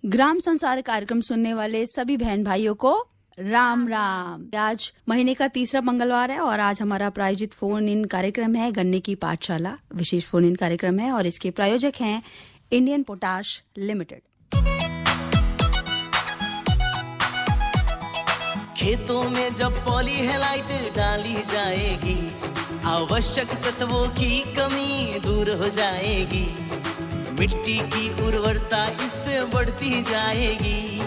ग्राम संसार कार्यक्रम सुनने वाले सभी बहन भाइयों को राम राम। आज महीने का तीसरा मंगलवार है और आज हमारा प्रायोजित फोन इन कार्यक्रम है गन्ने की पाठशाला। विशेष फोन इन कार्यक्रम है और इसके प्रायोजक हैं इंडियन पोटाश लिमिटेड। खेतों में जब पॉलीहेलाइट डाली जाएगी, आवश्यक तत्वों की कमी दूर हो जाएगी, मिट्टी की उर्वरता इससे बढ़ती जाएगी।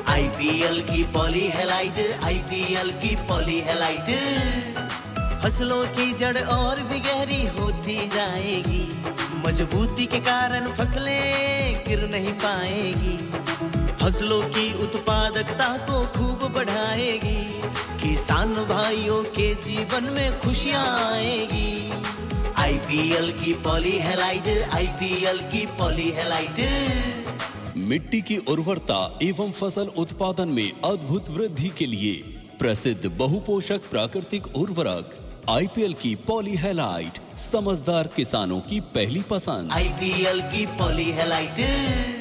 आईपीएल की पॉलीहेलाइट, आईपीएल की पॉलीहेलाइट फसलों की जड़ और भी गहरी होती जाएगी, मजबूती के कारण फसलें गिर नहीं पाएगी, फसलों की उत्पादकता को खूब बढ़ाएगी, किसान भाइयों के जीवन में खुशियां आएगी। आईपीएल की पॉलीहेलाइट, आईपीएल की पॉलीहेलाइट मिट्टी की उर्वरता एवं फसल उत्पादन में अद्भुत वृद्धि के लिए प्रसिद्ध बहुपोषक प्राकृतिक उर्वरक आईपीएल की पॉलीहेलाइट समझदार किसानों की पहली पसंद। आईपीएल की पॉलीहेलाइट।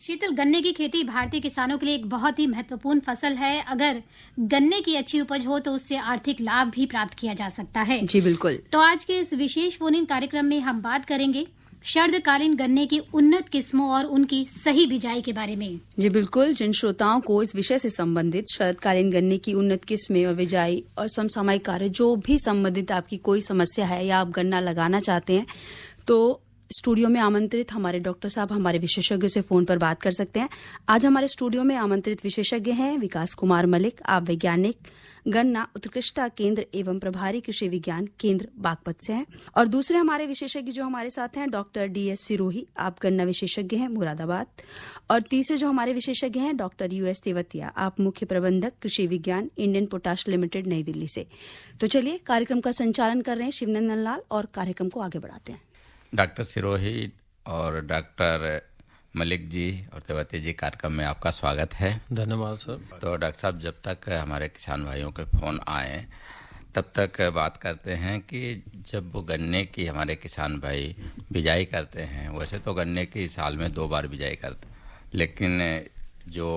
शीतल, गन्ने की खेती भारतीय किसानों के लिए एक बहुत ही महत्वपूर्ण फसल है। अगर गन्ने की अच्छी उपज हो तो उससे आर्थिक लाभ भी प्राप्त किया जा सकता है। जी बिल्कुल। तो आज के इस विशेष फोन इन कार्यक्रम में हम बात करेंगे शरदकालीन गन्ने की उन्नत किस्मों और उनकी सही बिजाई के बारे में। जी बिल्कुल। जिन श्रोताओं को इस विषय से संबंधित शरदकालीन गन्ने की उन्नत किस्में और बिजाई और समसामयिक कार्य जो भी संबंधित आपकी कोई समस्या है या आप गन्ना लगाना चाहते हैं तो स्टूडियो में आमंत्रित हमारे डॉक्टर साहब हमारे विशेषज्ञ से फोन पर बात कर सकते हैं। आज हमारे स्टूडियो में आमंत्रित विशेषज्ञ हैं विकास कुमार मलिक, आप वैज्ञानिक गन्ना उत्कृष्टता केंद्र एवं प्रभारी कृषि विज्ञान केंद्र बागपत से हैं। और दूसरे हमारे विशेषज्ञ जो हमारे साथ हैं डॉक्टर डीएस सिरोही, आप गन्ना विशेषज्ञ हैं मुरादाबाद। और तीसरे जो हमारे विशेषज्ञ हैं डॉक्टर यूएस तेवतिया, आप मुख्य प्रबंधक कृषि विज्ञान इंडियन पोटाश लिमिटेड नई दिल्ली से। तो चलिए कार्यक्रम का संचालन कर रहे हैं शिवनंदन लाल और कार्यक्रम को आगे बढ़ाते हैं। डॉक्टर सिरोही और डॉक्टर मलिक जी और तेवती जी, कार्यक्रम में आपका स्वागत है। धन्यवाद सर। तो डॉक्टर साहब, जब तक हमारे किसान भाइयों के फ़ोन आए तब तक बात करते हैं कि जब वो गन्ने की हमारे किसान भाई बिजाई करते हैं, वैसे तो गन्ने की साल में 2 बार बिजाई करते हैं, लेकिन जो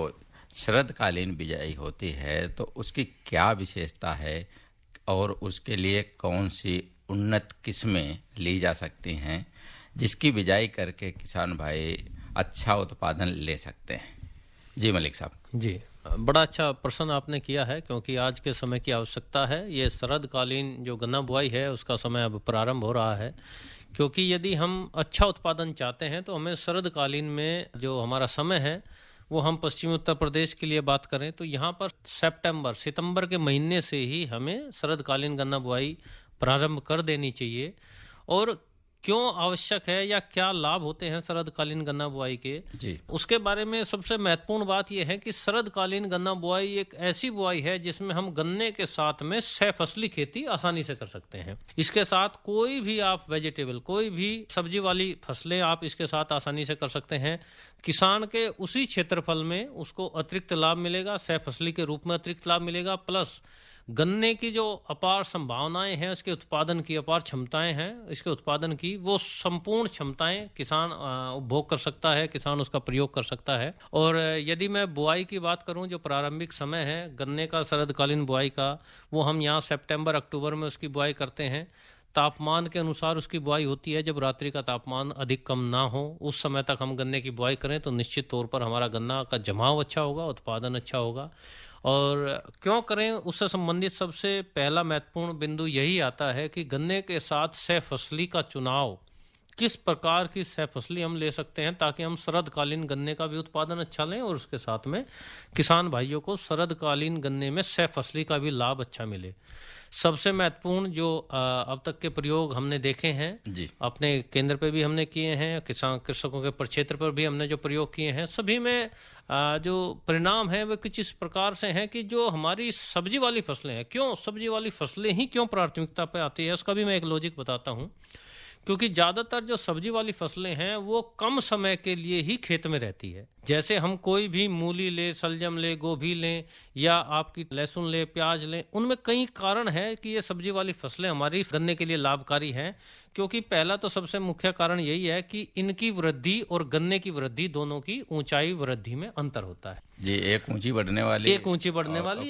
शरदकालीन बिजाई होती है तो उसकी क्या विशेषता है और उसके लिए कौन सी उन्नत किस्में ली जा सकती हैं जिसकी बिजाई करके किसान भाई अच्छा उत्पादन ले सकते हैं। जी मलिक साहब। जी, बड़ा अच्छा प्रश्न आपने किया है क्योंकि आज के समय की आवश्यकता है। ये शरदकालीन जो गन्ना बुआई है उसका समय अब प्रारंभ हो रहा है, क्योंकि यदि हम अच्छा उत्पादन चाहते हैं तो हमें शरदकालीन में जो हमारा समय है वो हम पश्चिमी उत्तर प्रदेश के लिए बात करें तो यहाँ पर सितंबर के महीने से ही हमें शरदकालीन गन्ना बुआई प्रारंभ कर देनी चाहिए। और क्यों आवश्यक है या क्या लाभ होते हैं शरदकालीन गन्ना बुआई के जी, उसके उसके बारे में सबसे महत्वपूर्ण बात यह है कि शरदकालीन गन्ना बुआई एक ऐसी बुआई है जिसमें हम गन्ने के साथ में 6 फसली खेती आसानी से कर सकते हैं। इसके साथ कोई भी आप वेजिटेबल, कोई भी सब्जी वाली फसलें आप इसके साथ आसानी से कर सकते हैं। किसान के उसी क्षेत्रफल में उसको अतिरिक्त लाभ मिलेगा, 6 फसली के रूप में अतिरिक्त लाभ मिलेगा, प्लस गन्ने की जो अपार संभावनाएं हैं, इसके उत्पादन की अपार क्षमताएं हैं, इसके उत्पादन की वो संपूर्ण क्षमताएं किसान उपभोग कर सकता है, किसान उसका प्रयोग कर सकता है। और यदि मैं बुआई की बात करूं, जो प्रारंभिक समय है गन्ने का शरदकालीन बुआई का, वो हम यहाँ सितंबर अक्टूबर में उसकी बुआई करते हैं। तापमान के अनुसार उसकी बुआई होती है। जब रात्रि का तापमान अधिक कम ना हो उस समय तक हम गन्ने की बुआई करें तो निश्चित तौर पर हमारा गन्ना का जमाव अच्छा होगा, उत्पादन अच्छा होगा। और क्यों करें, उससे संबंधित सबसे पहला महत्वपूर्ण बिंदु यही आता है कि गन्ने के साथ 6 फसली का चुनाव, किस प्रकार की 6 फसली हम ले सकते हैं ताकि हम शरदकालीन गन्ने का भी उत्पादन अच्छा लें और उसके साथ में किसान भाइयों को शरदकालीन गन्ने में 6 फसली का भी लाभ अच्छा मिले। सबसे महत्वपूर्ण जो अब तक के प्रयोग हमने देखे हैं जी, अपने केंद्र पे भी हमने किए हैं, किसान कृषकों के प्रक्षेत्र पर भी हमने जो प्रयोग किए हैं, सभी में जो परिणाम है वे कुछ इस प्रकार से हैं कि जो हमारी सब्जी वाली फसलें हैं, क्यों सब्जी वाली फसलें ही क्यों प्राथमिकता पे आती है उसका भी मैं एक लॉजिक बताता हूँ। क्योंकि ज़्यादातर जो सब्जी वाली फसलें हैं वो कम समय के लिए ही खेत में रहती है। जैसे हम कोई भी मूली ले, सलजम ले, गोभी लें या आपकी लहसुन ले, प्याज लें, उनमें कई कारण है कि ये सब्जी वाली फसलें हमारी गन्ने के लिए लाभकारी हैं। क्योंकि पहला तो सबसे मुख्य कारण यही है कि इनकी वृद्धि और गन्ने की वृद्धि दोनों की ऊंचाई वृद्धि में अंतर होता है जी। एक ऊंची बढ़ने वाली है,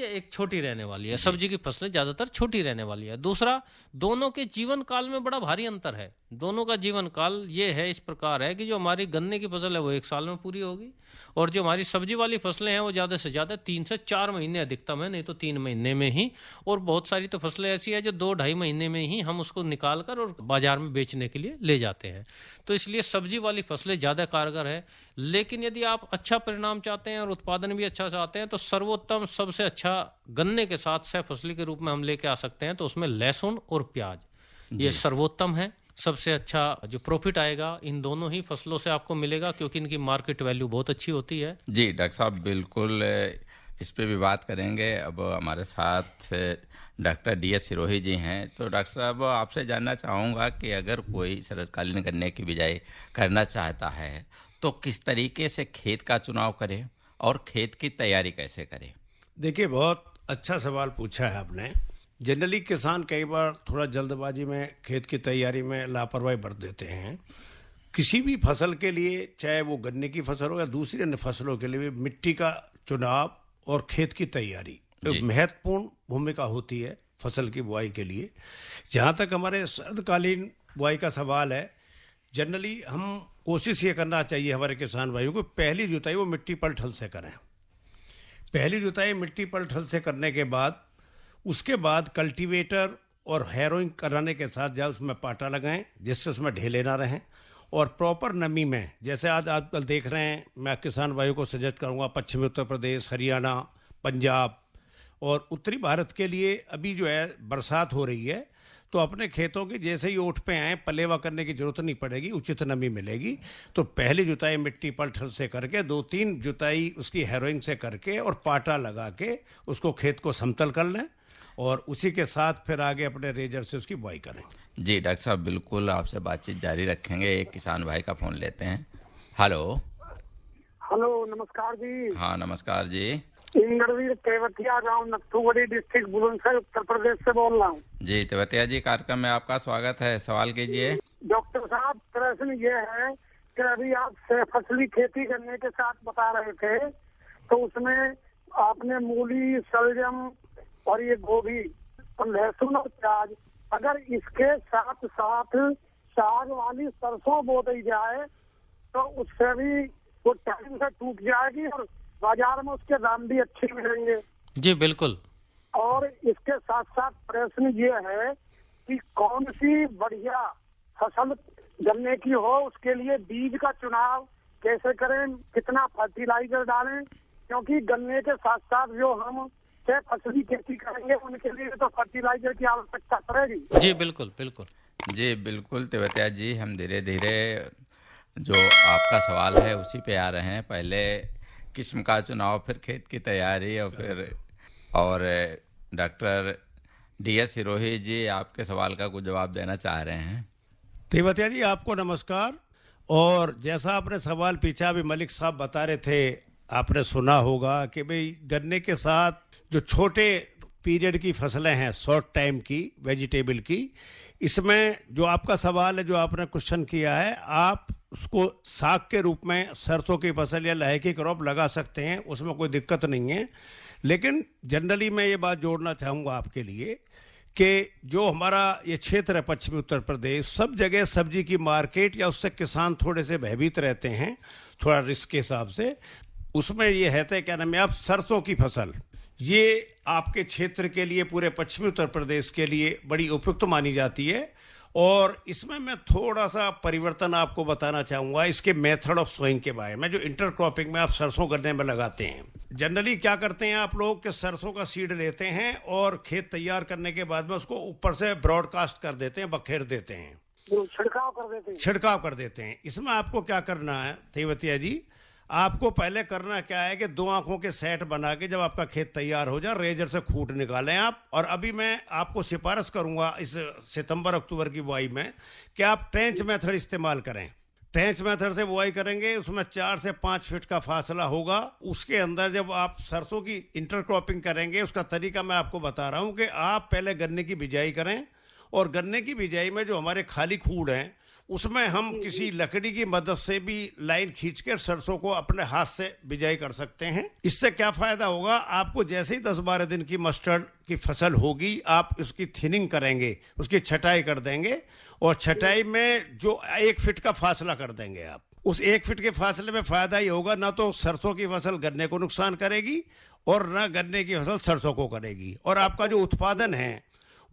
एक छोटी रहने वाली है। सब्जी की फसलें ज्यादातर छोटी रहने वाली है। दूसरा, दोनों के जीवन काल में बड़ा भारी अंतर है। दोनों का जीवन काल ये है, इस प्रकार है कि जो हमारी गन्ने की फसल है वो 1 साल में पूरी होगी और जो हमारी सब्जी वाली फसलें हैं वो ज़्यादा से ज़्यादा 3 से 4 महीने अधिकतम है, नहीं तो 3 महीने में ही। और बहुत सारी तो फसलें ऐसी है जो 2-2.5 महीने में ही हम उसको निकाल कर और बाजार में बेचने के लिए ले जाते हैं। तो इसलिए सब्जी वाली फसलें ज़्यादा कारगर है। लेकिन यदि आप अच्छा परिणाम चाहते हैं और उत्पादन भी अच्छा चाहते हैं तो सर्वोत्तम, सबसे अच्छा गन्ने के साथ सह फसली के रूप में हम लेके आ सकते हैं। तो उसमें लहसुन और प्याज ये सर्वोत्तम है। सबसे अच्छा जो प्रॉफिट आएगा इन दोनों ही फसलों से आपको मिलेगा, क्योंकि इनकी मार्केट वैल्यू बहुत अच्छी होती है। जी डॉक्टर साहब, बिल्कुल इस पे भी बात करेंगे। अब हमारे साथ डॉक्टर DS सिरोही जी हैं। तो डॉक्टर साहब, आपसे जानना चाहूँगा कि अगर कोई शरदकालीन गन्ने की बिजाई करना चाहता है तो किस तरीके से खेत का चुनाव करे और खेत की तैयारी कैसे करे? देखिए, बहुत अच्छा सवाल पूछा है आपने। जनरली किसान कई बार थोड़ा जल्दबाजी में खेत की तैयारी में लापरवाही बरत देते हैं। किसी भी फसल के लिए, चाहे वो गन्ने की फसल हो या दूसरी अन्य फसलों के लिए भी, मिट्टी का चुनाव और खेत की तैयारी एक महत्वपूर्ण भूमिका होती है फसल की बुआई के लिए। जहाँ तक हमारे शरदकालीन बुआई का सवाल है, जनरली हम कोशिश ये करना चाहिए हमारे किसान भाइयों को, पहली जुताई वो मिट्टी पलटल से करें। पहली जुताई मिट्टी पलटल से करने के बाद उसके बाद कल्टीवेटर और हैरोइंग कराने के साथ जाए उसमें पाटा लगाएं, जिससे उसमें ढेले ना रहें। और प्रॉपर नमी में, जैसे आज आजकल देख रहे हैं, मैं किसान भाइयों को सजेस्ट करूंगा, पश्चिमी उत्तर प्रदेश, हरियाणा, पंजाब और उत्तरी भारत के लिए अभी जो है बरसात हो रही है, तो अपने खेतों की जैसे ही ओठ पे आए पलेवा करने की जरूरत नहीं पड़ेगी, उचित नमी मिलेगी। तो पहली जुताई मिट्टी पलटल से करके 2-3 जुताई उसकी हैरोइंग से करके और पाटा लगा के उसको खेत को समतल कर लें और उसी के साथ फिर आगे अपने रेजर से उसकी बुआई करें। जी डॉक्टर साहब, बिल्कुल आपसे बातचीत जारी रखेंगे। एक किसान भाई का फोन लेते हैं। हेलो। नमस्कार जी। हाँ नमस्कार जी। इंद्रवीर तेवतिया, गाँव नथुवड़ी, डिस्ट्रिक्ट बुलंदशहर, उत्तर प्रदेश से बोल रहा हूँ। जी तेवतिया जी, कार्यक्रम में आपका स्वागत है। सवाल कीजिए। डॉक्टर साहब, प्रश्न ये है कि अभी आप फसली खेती करने के साथ बता रहे थे, तो उसमें आपने मूली, सलजम और ये गोभी और लहसुन और प्याज, अगर इसके साथ साथ साग वाली सरसों बो दी जाए तो उससे भी वो टाइम से टूट जाएगी और बाजार में उसके दाम भी अच्छे मिलेंगे। जी बिल्कुल। और इसके साथ साथ प्रश्न ये है कि कौन सी बढ़िया फसल गन्ने की हो, उसके लिए बीज का चुनाव कैसे करें, कितना फर्टिलाइजर डालें, क्योंकि गन्ने के साथ साथ जो हम फसली खेती करेंगे उनके लिए तो फर्टिलाइजर की आवश्यकता पड़ेगी। जी बिल्कुल बिल्कुल। जी बिल्कुल तेवतिया जी, हम धीरे धीरे जो आपका सवाल है उसी पे आ रहे हैं। पहले किस्म का चुनाव, फिर खेत की तैयारी और डॉक्टर DS सिरोही जी आपके सवाल का कुछ जवाब देना चाह रहे हैं। तेवतिया जी, आपको नमस्कार। और जैसा आपने सवाल पूछा, अभी मलिक साहब बता रहे थे, आपने सुना होगा कि भाई गन्ने के साथ जो छोटे पीरियड की फसलें हैं, शॉर्ट टाइम की वेजिटेबल की, इसमें जो आपका सवाल है, जो आपने क्वेश्चन किया है, आप उसको साग के रूप में सरसों की फसल या लहे की क्रॉप लगा सकते हैं, उसमें कोई दिक्कत नहीं है। लेकिन जनरली मैं ये बात जोड़ना चाहूँगा आपके लिए कि जो हमारा ये क्षेत्र है पश्चिमी उत्तर प्रदेश, सब जगह सब्जी की मार्केट या उससे किसान थोड़े से भयभीत रहते हैं, थोड़ा रिस्क के हिसाब से। उसमें ये है क्या नाम है, आप सरसों की फसल, ये आपके क्षेत्र के लिए, पूरे पश्चिमी उत्तर प्रदेश के लिए बड़ी उपयुक्त मानी जाती है। और इसमें मैं थोड़ा सा परिवर्तन आपको बताना चाहूँगा इसके मेथड ऑफ सोइंग के बारे में, जो इंटरक्रॉपिंग में आप सरसों गन्ने में लगाते हैं। जनरली क्या करते हैं आप लोग कि सरसों का सीड लेते हैं और खेत तैयार करने के बाद में उसको ऊपर से ब्रॉडकास्ट कर देते हैं, बखेर देते हैं, छिड़काव कर देते हैं। इसमें आपको क्या करना है तेवतिया जी, आपको पहले करना क्या है कि 2 आंखों के सेट बना के जब आपका खेत तैयार हो जाए रेजर से खूंट निकालें आप। और अभी मैं आपको सिफारिश करूंगा इस सितंबर अक्टूबर की बुआई में कि आप ट्रेंच मेथड इस्तेमाल करें। ट्रेंच मेथड से बुआई करेंगे, उसमें 4 से 5 फीट का फासला होगा। उसके अंदर जब आप सरसों की इंटरक्रॉपिंग करेंगे, उसका तरीका मैं आपको बता रहा हूं कि आप पहले गन्ने की बिजाई करें, और गन्ने की बिजाई में जो हमारे खाली खूड़ हैं उसमें हम किसी लकड़ी की मदद से भी लाइन खींचकर सरसों को अपने हाथ से बिजाई कर सकते हैं। इससे क्या फायदा होगा, आपको जैसे ही 10-12 दिन की मस्टर्ड की फसल होगी, आप उसकी थिनिंग करेंगे, उसकी छटाई कर देंगे, और छटाई में जो 1 फीट का फासला कर देंगे आप। उस 1 फीट के फासले में फायदा ये होगा, ना तो सरसों की फसल गन्ने को नुकसान करेगी और ना गन्ने की फसल सरसों को करेगी, और आपका जो उत्पादन है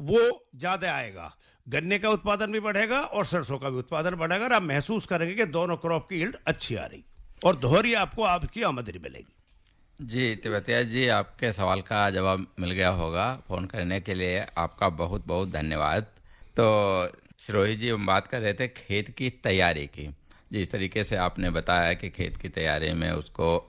वो ज्यादा आएगा। गन्ने का उत्पादन भी बढ़ेगा और सरसों का भी उत्पादन बढ़ेगा, और आप महसूस करेंगे कि दोनों क्रॉप की यील्ड अच्छी आ रही और दोहरी आपको आपकी आमदनी मिलेगी। जी तिब्बतिया जी, आपके सवाल का जवाब मिल गया होगा। फ़ोन करने के लिए आपका बहुत बहुत धन्यवाद। तो सिरोही जी, हम बात कर रहे थे खेत की तैयारी की। जिस तरीके से आपने बताया कि खेत की तैयारी में उसको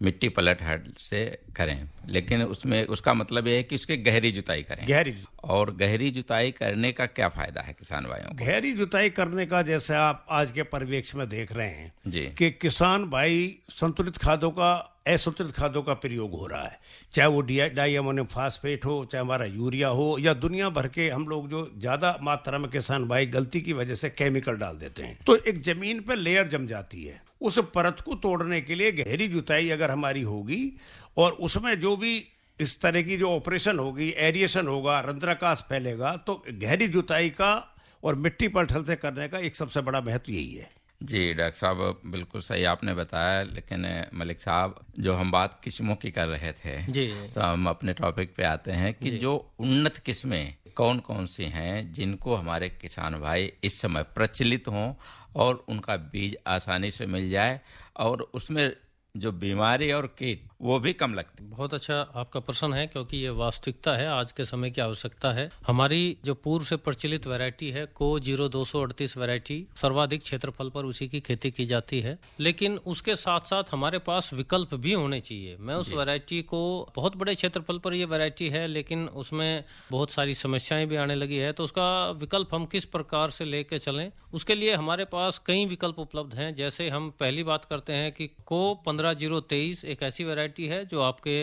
मिट्टी पलट हट से करें, लेकिन उसमें उसका मतलब ये है कि उसकी गहरी जुताई करें। और गहरी जुताई करने का क्या फायदा है किसान भाइयों को? गहरी जुताई करने का, जैसे आप आज के परिवेश में देख रहे हैं जी कि किसान भाई संतुलित खादों का, असंतुलित खादों का प्रयोग हो रहा है, चाहे वो डाई अमोनियम फास्फेट हो, चाहे हमारा यूरिया हो, या दुनिया भर के हम लोग जो ज्यादा मात्रा में किसान भाई गलती की वजह से केमिकल डाल देते हैं, तो एक जमीन पर लेयर जम जाती है। उस परत को तोड़ने के लिए गहरी जुताई अगर हमारी होगी, और उसमें जो भी इस तरह की जो ऑपरेशन होगी, एरिएशन होगा, रंध्राकाश फैलेगा, तो गहरी जुताई का और मिट्टी पलटल से करने का एक सबसे बड़ा महत्व यही है। जी डॉक्टर साहब, बिल्कुल सही आपने बताया। लेकिन मलिक साहब, जो हम बात किस्मों की कर रहे थे जी, तो हम अपने टॉपिक पे आते हैं कि जो उन्नत किस्में कौन कौन सी हैं जिनको हमारे किसान भाई इस समय प्रचलित हों और उनका बीज आसानी से मिल जाए और उसमें जो बीमारी और कीट वो भी कम लगते। बहुत अच्छा आपका प्रश्न है, क्योंकि ये वास्तविकता है, आज के समय की आवश्यकता है। हमारी जो पूर्व से प्रचलित वैरायटी है को 0238 वैरायटी, सर्वाधिक क्षेत्रफल पर उसी की खेती की जाती है, लेकिन उसके साथ साथ हमारे पास विकल्प भी होने चाहिए। मैं उस वैरायटी को, बहुत बड़े क्षेत्रफल पर ये वैरायटी है लेकिन उसमें बहुत सारी समस्याएं भी आने लगी है, तो उसका विकल्प हम किस प्रकार से लेके चलें, उसके लिए हमारे पास कई विकल्प उपलब्ध हैं। जैसे हम पहली बात करते हैं कि को 15-023 एक ऐसी वैरायटी है जो आपके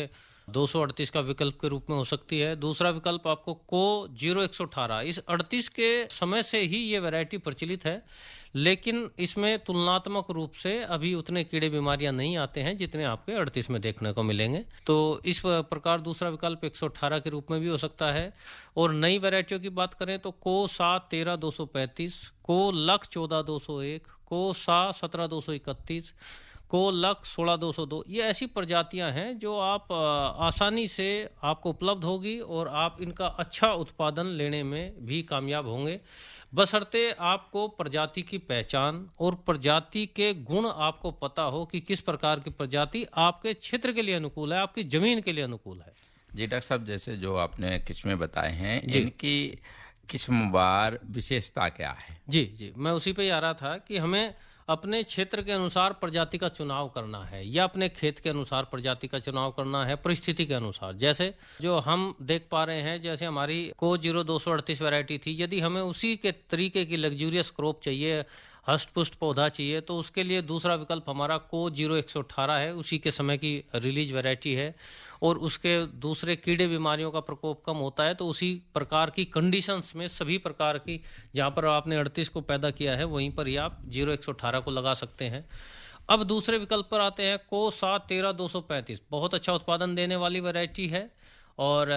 238 का विकल्प के रूप में हो सकती है। दूसरा विकल्प आपको को 0118, इस 38 के समय से ही ये वैरायटी प्रचलित है, लेकिन इसमें तुलनात्मक रूप से अभी उतने कीड़े बीमारियां नहीं आते हैं जितने आपके 38 में देखने को मिलेंगे। तो इस प्रकार दूसरा विकल्प 118 के रूप में भी हो सकता है। और नई वैरायटियों की बात करें तो को 7-13-235, को लख 14-201, को 17-231, को लख 16-202, ये ऐसी प्रजातियां हैं जो आप आसानी से आपको उपलब्ध होगी और आप इनका अच्छा उत्पादन लेने में भी कामयाब होंगे, बशर्ते आपको प्रजाति की पहचान और प्रजाति के गुण आपको पता हो कि किस प्रकार की प्रजाति आपके क्षेत्र के लिए अनुकूल है, आपकी जमीन के लिए अनुकूल है। जी डॉक्टर साहब, जैसे जो आपने किस्में बताए हैं, इनकी किस्मवार विशेषता क्या है? जी, मैं उसी पे ही आ रहा था कि हमें अपने क्षेत्र के अनुसार प्रजाति का चुनाव करना है या अपने खेत के अनुसार प्रजाति का चुनाव करना है, परिस्थिति के अनुसार। जैसे जो हम देख पा रहे हैं, जैसे हमारी को 0238 वैरायटी थी, यदि हमें उसी के तरीके की लग्जूरियस क्रॉप चाहिए, हष्ट पुष्ट पौधा चाहिए, तो उसके लिए दूसरा विकल्प हमारा को 0118 है, उसी के समय की रिलीज वैरायटी है और उसके दूसरे कीड़े बीमारियों का प्रकोप कम होता है। तो उसी प्रकार की कंडीशंस में सभी प्रकार की, जहाँ पर आपने 38 को पैदा किया है वहीं पर ही आप 0118 को लगा सकते हैं। अब दूसरे विकल्प पर आते हैं, को 7-13-235 बहुत अच्छा उत्पादन देने वाली वैरायटी है और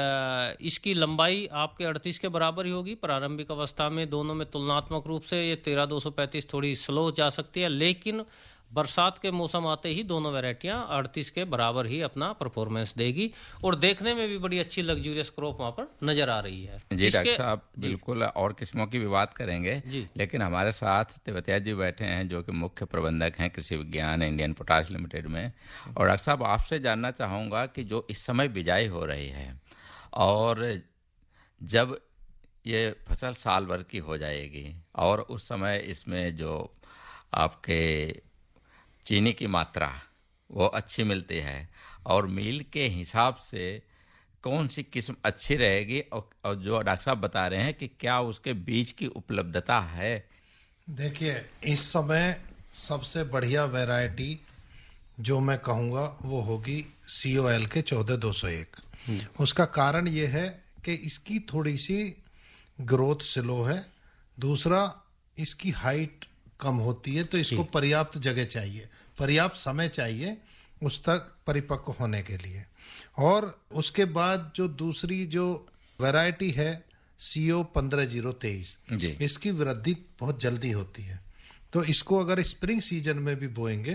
इसकी लंबाई आपके 38 के बराबर ही होगी। प्रारंभिक अवस्था में दोनों में तुलनात्मक रूप से ये 13-235 थोड़ी स्लो जा सकती है, लेकिन बरसात के मौसम आते ही दोनों वैरायटियां 38 के बराबर ही अपना परफॉर्मेंस देगी और देखने में भी बड़ी अच्छी लग्जूरियस क्रॉप वहां पर नजर आ रही है। जी डॉक्टर साहब, बिल्कुल और किस्मों की भी बात करेंगे, लेकिन हमारे साथ तिब्बतिया जी बैठे हैं जो कि मुख्य प्रबंधक हैं कृषि विज्ञान इंडियन पोटाश लिमिटेड में। और डॉक्टर साहब, आपसे जानना चाहूँगा कि जो इस समय बिजाई हो रही है और जब ये फसल साल भर की हो जाएगी और उस समय इसमें जो आपके चीनी की मात्रा वो अच्छी मिलती है, और मील के हिसाब से कौन सी किस्म अच्छी रहेगी, और जो डॉक्टर साहब बता रहे हैं कि क्या उसके बीज की उपलब्धता है। देखिए, इस समय सबसे बढ़िया वैरायटी जो मैं कहूँगा वो होगी COL के 14201। उसका कारण ये है कि इसकी थोड़ी सी ग्रोथ स्लो है, दूसरा इसकी हाइट कम होती है, तो इसको पर्याप्त जगह चाहिए, पर्याप्त समय चाहिए उस तक परिपक्व होने के लिए। और उसके बाद जो दूसरी जो वैरायटी है CO 15023, इसकी वृद्धि बहुत जल्दी होती है, तो इसको अगर स्प्रिंग सीजन में भी बोएंगे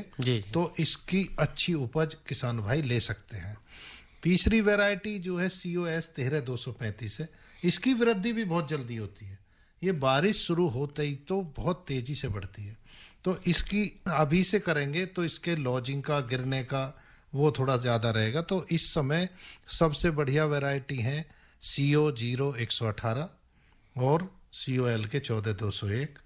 तो इसकी अच्छी उपज किसान भाई ले सकते हैं। तीसरी वैरायटी जो है COS 13235 है, इसकी वृद्धि भी बहुत जल्दी होती है, ये बारिश शुरू होते ही तो बहुत तेजी से बढ़ती है, तो इसकी अभी से करेंगे तो इसके लॉजिंग का, गिरने का वो थोड़ा ज़्यादा रहेगा। तो इस समय सबसे बढ़िया वैरायटी है CO 0118 और COL के 14201।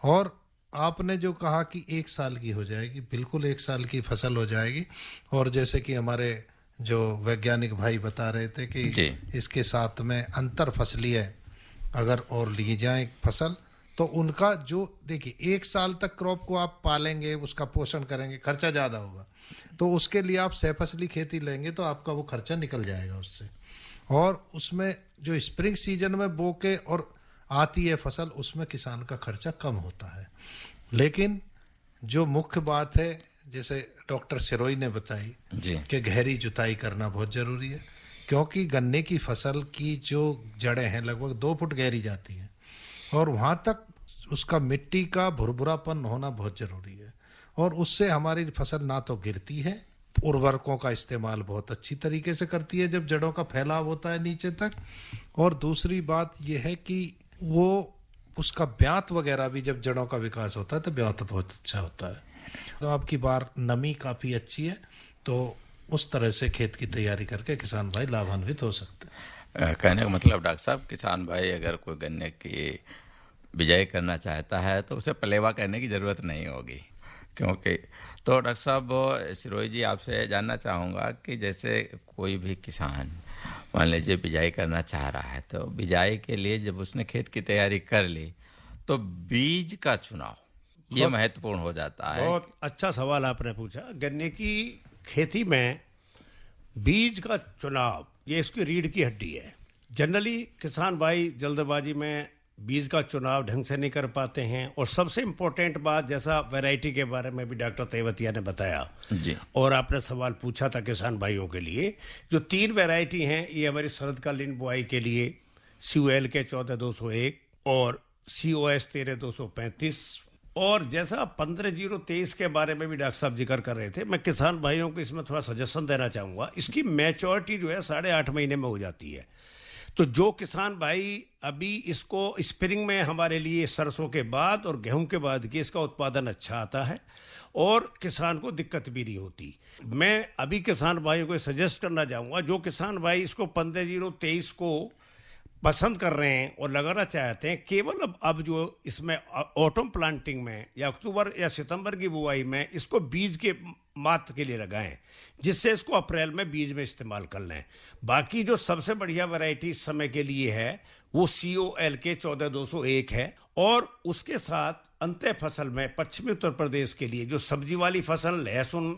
और आपने जो कहा कि 1 साल की हो जाएगी, बिल्कुल 1 साल की फसल हो जाएगी। और जैसे कि हमारे जो वैज्ञानिक भाई बता रहे थे कि इसके साथ में अंतर फसलीय अगर और ली जाए फसल, तो उनका जो देखिए 1 साल तक क्रॉप को आप पालेंगे, उसका पोषण करेंगे, खर्चा ज़्यादा होगा, तो उसके लिए आप सहफसली खेती लेंगे तो आपका वो खर्चा निकल जाएगा उससे। और उसमें जो स्प्रिंग सीजन में बो के और आती है फसल, उसमें किसान का खर्चा कम होता है। लेकिन जो मुख्य बात है, जैसे डॉक्टर सिरोही ने बताई कि गहरी जुताई करना बहुत ज़रूरी है, क्योंकि गन्ने की फसल की जो जड़ें हैं लगभग 2 फुट गहरी जाती हैं, और वहाँ तक उसका मिट्टी का भुरभुरापन होना बहुत ज़रूरी है, और उससे हमारी फसल ना तो गिरती है, उर्वरकों का इस्तेमाल बहुत अच्छी तरीके से करती है जब जड़ों का फैलाव होता है नीचे तक, और दूसरी बात यह है कि वो उसका ब्यात वगैरह भी जब जड़ों का विकास होता है तो ब्यात बहुत अच्छा होता है। तो आपकी बार नमी काफ़ी अच्छी है, तो उस तरह से खेत की तैयारी करके किसान भाई लाभान्वित हो सकते हैं। कहने का मतलब डॉक्टर साहब, किसान भाई अगर कोई गन्ने की बिजाई करना चाहता है तो उसे पलेवा करने की ज़रूरत नहीं होगी, क्योंकि तो डॉक्टर साहब सिरोही जी, आपसे जानना चाहूँगा कि जैसे कोई भी किसान मान लीजिए बिजाई करना चाह रहा है, तो बिजाई के लिए जब उसने खेत की तैयारी कर ली तो बीज का चुनाव ये महत्वपूर्ण हो जाता है। बहुत अच्छा सवाल आपने पूछा। गन्ने की खेती में बीज का चुनाव ये इसकी रीढ़ की हड्डी है। जनरली किसान भाई जल्दबाजी में बीज का चुनाव ढंग से नहीं कर पाते हैं, और सबसे इम्पोर्टेंट बात, जैसा वैरायटी के बारे में भी डॉक्टर तेवतिया ने बताया जी, और आपने सवाल पूछा था किसान भाइयों के लिए, जो 3 वैरायटी हैं ये हमारी शरदकालीन बुआई के लिए COL के 14201 और COS 13235, और जैसा 15023 के बारे में भी डॉक्टर साहब जिक्र कर रहे थे, मैं किसान भाइयों को इसमें थोड़ा सजेशन देना चाहूँगा। इसकी मैच्योरिटी जो है 8.5 महीने में हो जाती है, तो जो किसान भाई अभी इसको स्प्रिंग में हमारे लिए सरसों के बाद और गेहूं के बाद की इसका उत्पादन अच्छा आता है और किसान को दिक्कत भी नहीं होती। मैं अभी किसान भाइयों को सजेस्ट करना चाहूँगा, जो किसान भाई इसको 15023 को पसंद कर रहे हैं और लगाना चाहते हैं, केवल अब जो इसमें ऑटम प्लांटिंग में या अक्टूबर या सितंबर की बुआई में इसको बीज के मात्र के लिए लगाएं, जिससे इसको अप्रैल में बीज में इस्तेमाल कर लें। बाकी जो सबसे बढ़िया वैरायटी इस समय के लिए है वो COL के 14201 है, और उसके साथ अंत्य फसल में पश्चिमी उत्तर प्रदेश के लिए जो सब्जी वाली फसल, लहसुन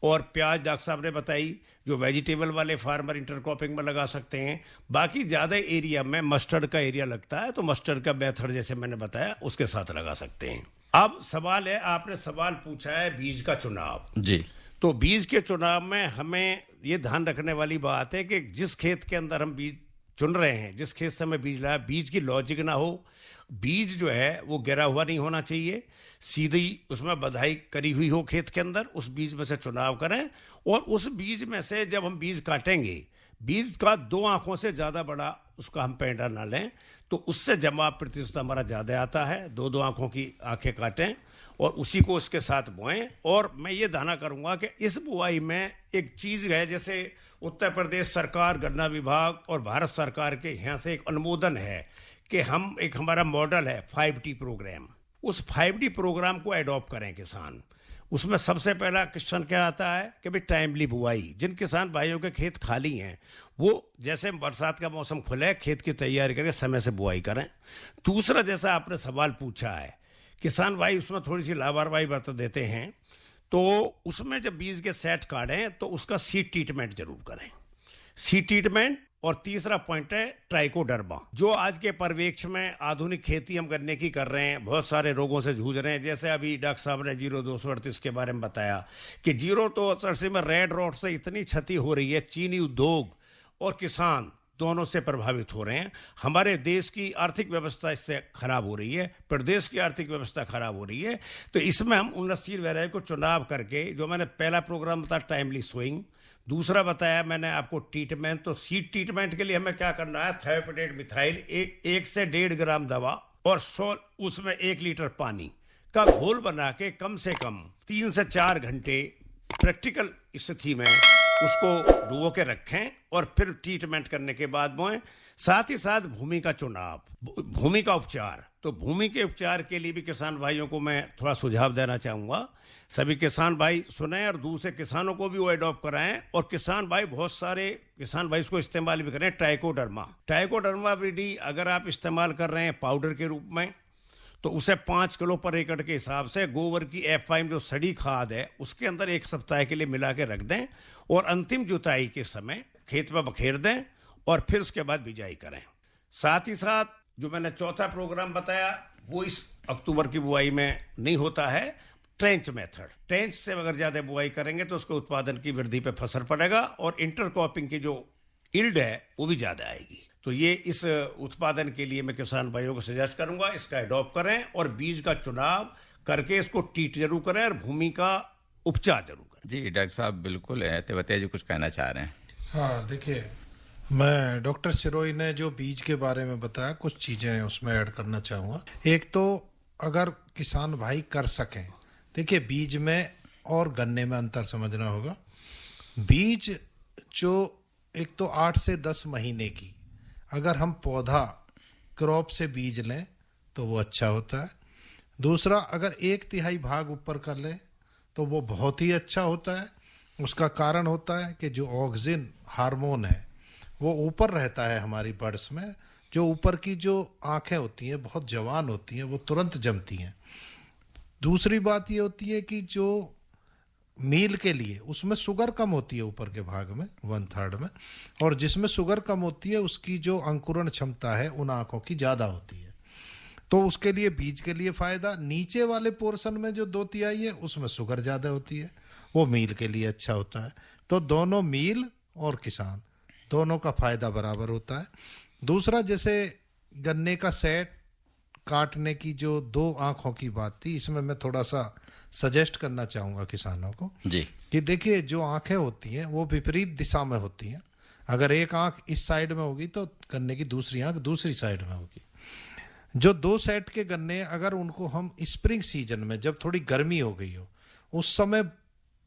और प्याज डॉक्टर साहब ने बताई, जो वेजिटेबल वाले फार्मर इंटरक्रॉपिंग में लगा सकते हैं। बाकी ज़्यादा एरिया में मस्टर्ड का एरिया लगता है, तो मस्टर्ड का मेथड जैसे मैंने बताया उसके साथ लगा सकते हैं। अब सवाल है, आपने सवाल पूछा है बीज का चुनाव जी, तो बीज के चुनाव में हमें ये ध्यान रखने वाली बात है कि जिस खेत के अंदर हम बीज चुन रहे हैं, जिस खेत से हमें बीज लाया, बीज की लॉजिक ना हो, बीज जो है वो गिरा हुआ नहीं होना चाहिए, सीधी उसमें बधाई करी हुई हो खेत के अंदर, उस बीज में से चुनाव करें। और उस बीज में से जब हम बीज काटेंगे, बीज का 2 आंखों से ज़्यादा बड़ा उसका हम पेंडा ना लें, तो उससे जमा प्रतिशत हमारा ज़्यादा आता है। 2 आंखों की आंखें काटें और उसी को उसके साथ बोएं। और मैं ये दाना करूंगा कि इस बुआई में एक चीज़ है, जैसे उत्तर प्रदेश सरकार, गन्ना विभाग और भारत सरकार के यहाँ से एक अनुमोदन है कि हम एक हमारा मॉडल है 5T प्रोग्राम, उस 5D प्रोग्राम को एडॉप्ट करें किसान। उसमें सबसे पहला क्वेश्चन क्या आता है कि भाई टाइमली बुआई। जिन किसान भाइयों के खेत खाली हैं वो जैसे बरसात का मौसम खुले खेत की तैयारी करके समय से बुआई करें। दूसरा, जैसा आपने सवाल पूछा है, किसान भाई उसमें थोड़ी सी लापरवाही बरत देते हैं, तो उसमें जब बीज के सेट काटें तो उसका सीड ट्रीटमेंट जरूर करें, सीड ट्रीटमेंट। और तीसरा पॉइंट है ट्राइकोडर्मा। जो आज के परिवेक्ष में आधुनिक खेती हम गन्ने की कर रहे हैं, बहुत सारे रोगों से जूझ रहे हैं। जैसे अभी डॉक्टर साहब ने 0238 के बारे में बताया कि 0238 में रेड रॉट से इतनी क्षति हो रही है, चीनी उद्योग और किसान दोनों से प्रभावित हो रहे हैं। हमारे देश की आर्थिक व्यवस्था इससे खराब हो रही है, प्रदेश की आर्थिक व्यवस्था खराब हो रही है। तो इसमें हम उन्नतशील वैरायटी को चुनाव करके, जो मैंने पहला प्रोग्राम बताया टाइमली सोइंग, दूसरा बताया मैंने आपको ट्रीटमेंट, तो सीड ट्रीटमेंट के लिए हमें क्या करना है, थायोपेटेट मिथाइल 1 से 1.5 ग्राम दवा और 100 उसमें 1 लीटर पानी का घोल बना के कम से कम 3 से 4 घंटे प्रैक्टिकल स्थिति में उसको डुबो के रखें और फिर ट्रीटमेंट करने के बाद बोएं। साथ ही साथ भूमि का चुनाव, भूमि का उपचार। तो भूमि के उपचार के लिए भी किसान भाइयों को मैं थोड़ा सुझाव देना चाहूँगा। सभी किसान भाई सुने और दूसरे किसानों को भी वो अडॉप्ट कराएं। और किसान भाई, बहुत सारे किसान भाई इसको इस्तेमाल भी करें। ट्राइकोडर्मा विधि अगर आप इस्तेमाल कर रहे हैं पाउडर के रूप में, तो उसे 5 किलो पर एकड़ के हिसाब से गोबर की F5 जो सड़ी खाद है उसके अंदर 1 सप्ताह के लिए मिला के रख दें और अंतिम जुताई के समय खेत में बखेर दें और फिर उसके बाद बिजाई करें। साथ ही साथ जो मैंने चौथा प्रोग्राम बताया वो इस अक्टूबर की बुआई में नहीं होता है, ट्रेंच मेथड। ट्रेंच से अगर ज्यादा बुआई करेंगे तो उसको उत्पादन की वृद्धि पे असर पड़ेगा और इंटरक्रॉपिंग की जो यील्ड है वो भी ज्यादा आएगी। तो ये इस उत्पादन के लिए मैं किसान भाइयों को सजेस्ट करूंगा, इसका अडॉप्ट करें और बीज का चुनाव करके इसको ट्रीट जरूर करें और भूमि का उपचार जरूर करें। जी डॉक्टर साहब बिल्कुल है, तेवतिया जी कुछ कहना चाह रहे हैं। हाँ देखिए, मैं डॉक्टर सिरोही ने जो बीज के बारे में बताया कुछ चीजें उसमें ऐड करना चाहूँगा। एक तो अगर किसान भाई कर सकें, देखिए बीज में और गन्ने में अंतर समझना होगा। बीज जो एक तो 8 से 10 महीने की अगर हम पौधा क्रॉप से बीज लें तो वो अच्छा होता है। दूसरा, अगर 1/3 भाग ऊपर कर लें तो वो बहुत ही अच्छा होता है। उसका कारण होता है कि जो ऑक्सिन हार्मोन है वो ऊपर रहता है हमारी बड्स में। जो ऊपर की जो आंखें होती हैं बहुत जवान होती हैं, वो तुरंत जमती हैं। दूसरी बात ये होती है कि जो मील के लिए उसमें शुगर कम होती है ऊपर के भाग में 1/3 में, और जिसमें शुगर कम होती है उसकी जो अंकुरण क्षमता है उन आंखों की ज़्यादा होती है। तो उसके लिए बीज के लिए फ़ायदा। नीचे वाले पोर्शन में जो 2/3 है उसमें शुगर ज़्यादा होती है, वो मील के लिए अच्छा होता है। तो दोनों मील और किसान दोनों का फ़ायदा बराबर होता है। दूसरा, जैसे गन्ने का सेट काटने की जो 2 आंखों की बात थी, इसमें मैं थोड़ा सा सजेस्ट करना चाहूँगा किसानों को जी कि देखिए जो आंखें होती हैं वो विपरीत दिशा में होती हैं। अगर एक आंख इस साइड में होगी तो गन्ने की दूसरी आंख दूसरी साइड में होगी। जो 2 सेट के गन्ने अगर उनको हम स्प्रिंग सीजन में जब थोड़ी गर्मी हो गई हो उस समय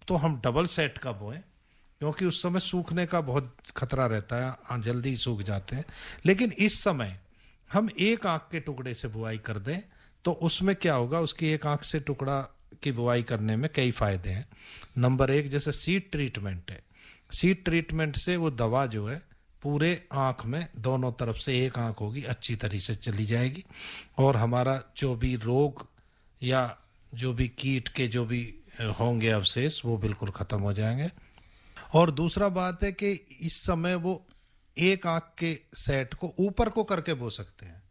तो हम डबल सेट का बोएं, क्योंकि उस समय सूखने का बहुत खतरा रहता है, जल्दी सूख जाते हैं। लेकिन इस समय हम 1 आंख के टुकड़े से बुआई कर दें तो उसमें क्या होगा, उसकी 1 आंख से टुकड़ा की बुआई करने में कई फायदे हैं। नंबर 1, जैसे सीड ट्रीटमेंट है, सीड ट्रीटमेंट से वो दवा जो है पूरे आंख में दोनों तरफ से 1 आंख होगी अच्छी तरह से चली जाएगी और हमारा जो भी रोग या जो भी कीट के जो भी होंगे अवशेष वो बिल्कुल खत्म हो जाएंगे। और दूसरा बात है कि इस समय वो 1 आंख के सेट को ऊपर को करके बो सकते हैं,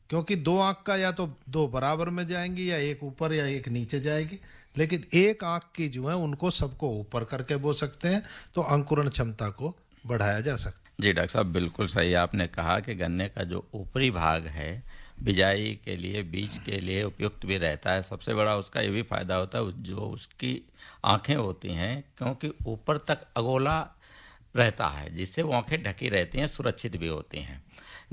क्योंकि 2 आंख का या तो 2 बराबर में जाएंगी या 1 ऊपर या 1 नीचे जाएगी, लेकिन 1 आंख की जो है उनको सबको ऊपर करके बो सकते हैं, तो अंकुरण क्षमता को बढ़ाया जा सकता है। जी डॉक्टर साहब बिल्कुल सही आपने कहा कि गन्ने का जो ऊपरी भाग है बिजाई के लिए बीज के लिए उपयुक्त भी रहता है। सबसे बड़ा उसका ये भी फायदा होता है जो उसकी आंखें होती हैं, क्योंकि ऊपर तक अगोला रहता है जिससे वो आंखें ढकी रहती हैं, सुरक्षित भी होती हैं।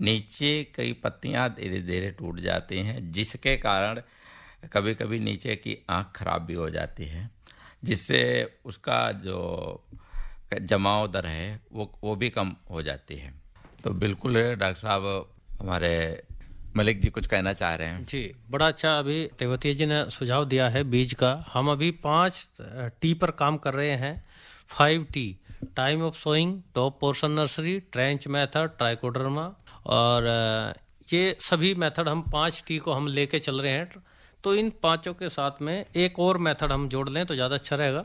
नीचे कई पत्तियां धीरे धीरे टूट जाती हैं जिसके कारण कभी कभी नीचे की आंख खराब भी हो जाती है, जिससे उसका जो जमाव दर है वो भी कम हो जाती है। तो बिल्कुल डॉक्टर साहब हमारे मलिक जी कुछ कहना चाह रहे हैं? जी, बड़ा अच्छा अभी तेवतिया जी ने सुझाव दिया है बीज का। हम अभी 5 टी पर काम कर रहे हैं। 5T, time off sowing, top portion nursery, trench method, trichoderma, और ये सभी मेथड हम 5T को हम लेके चल रहे हैं। तो इन पांचों के साथ में एक और मेथड हम जोड़ लें तो ज़्यादा अच्छा रहेगा।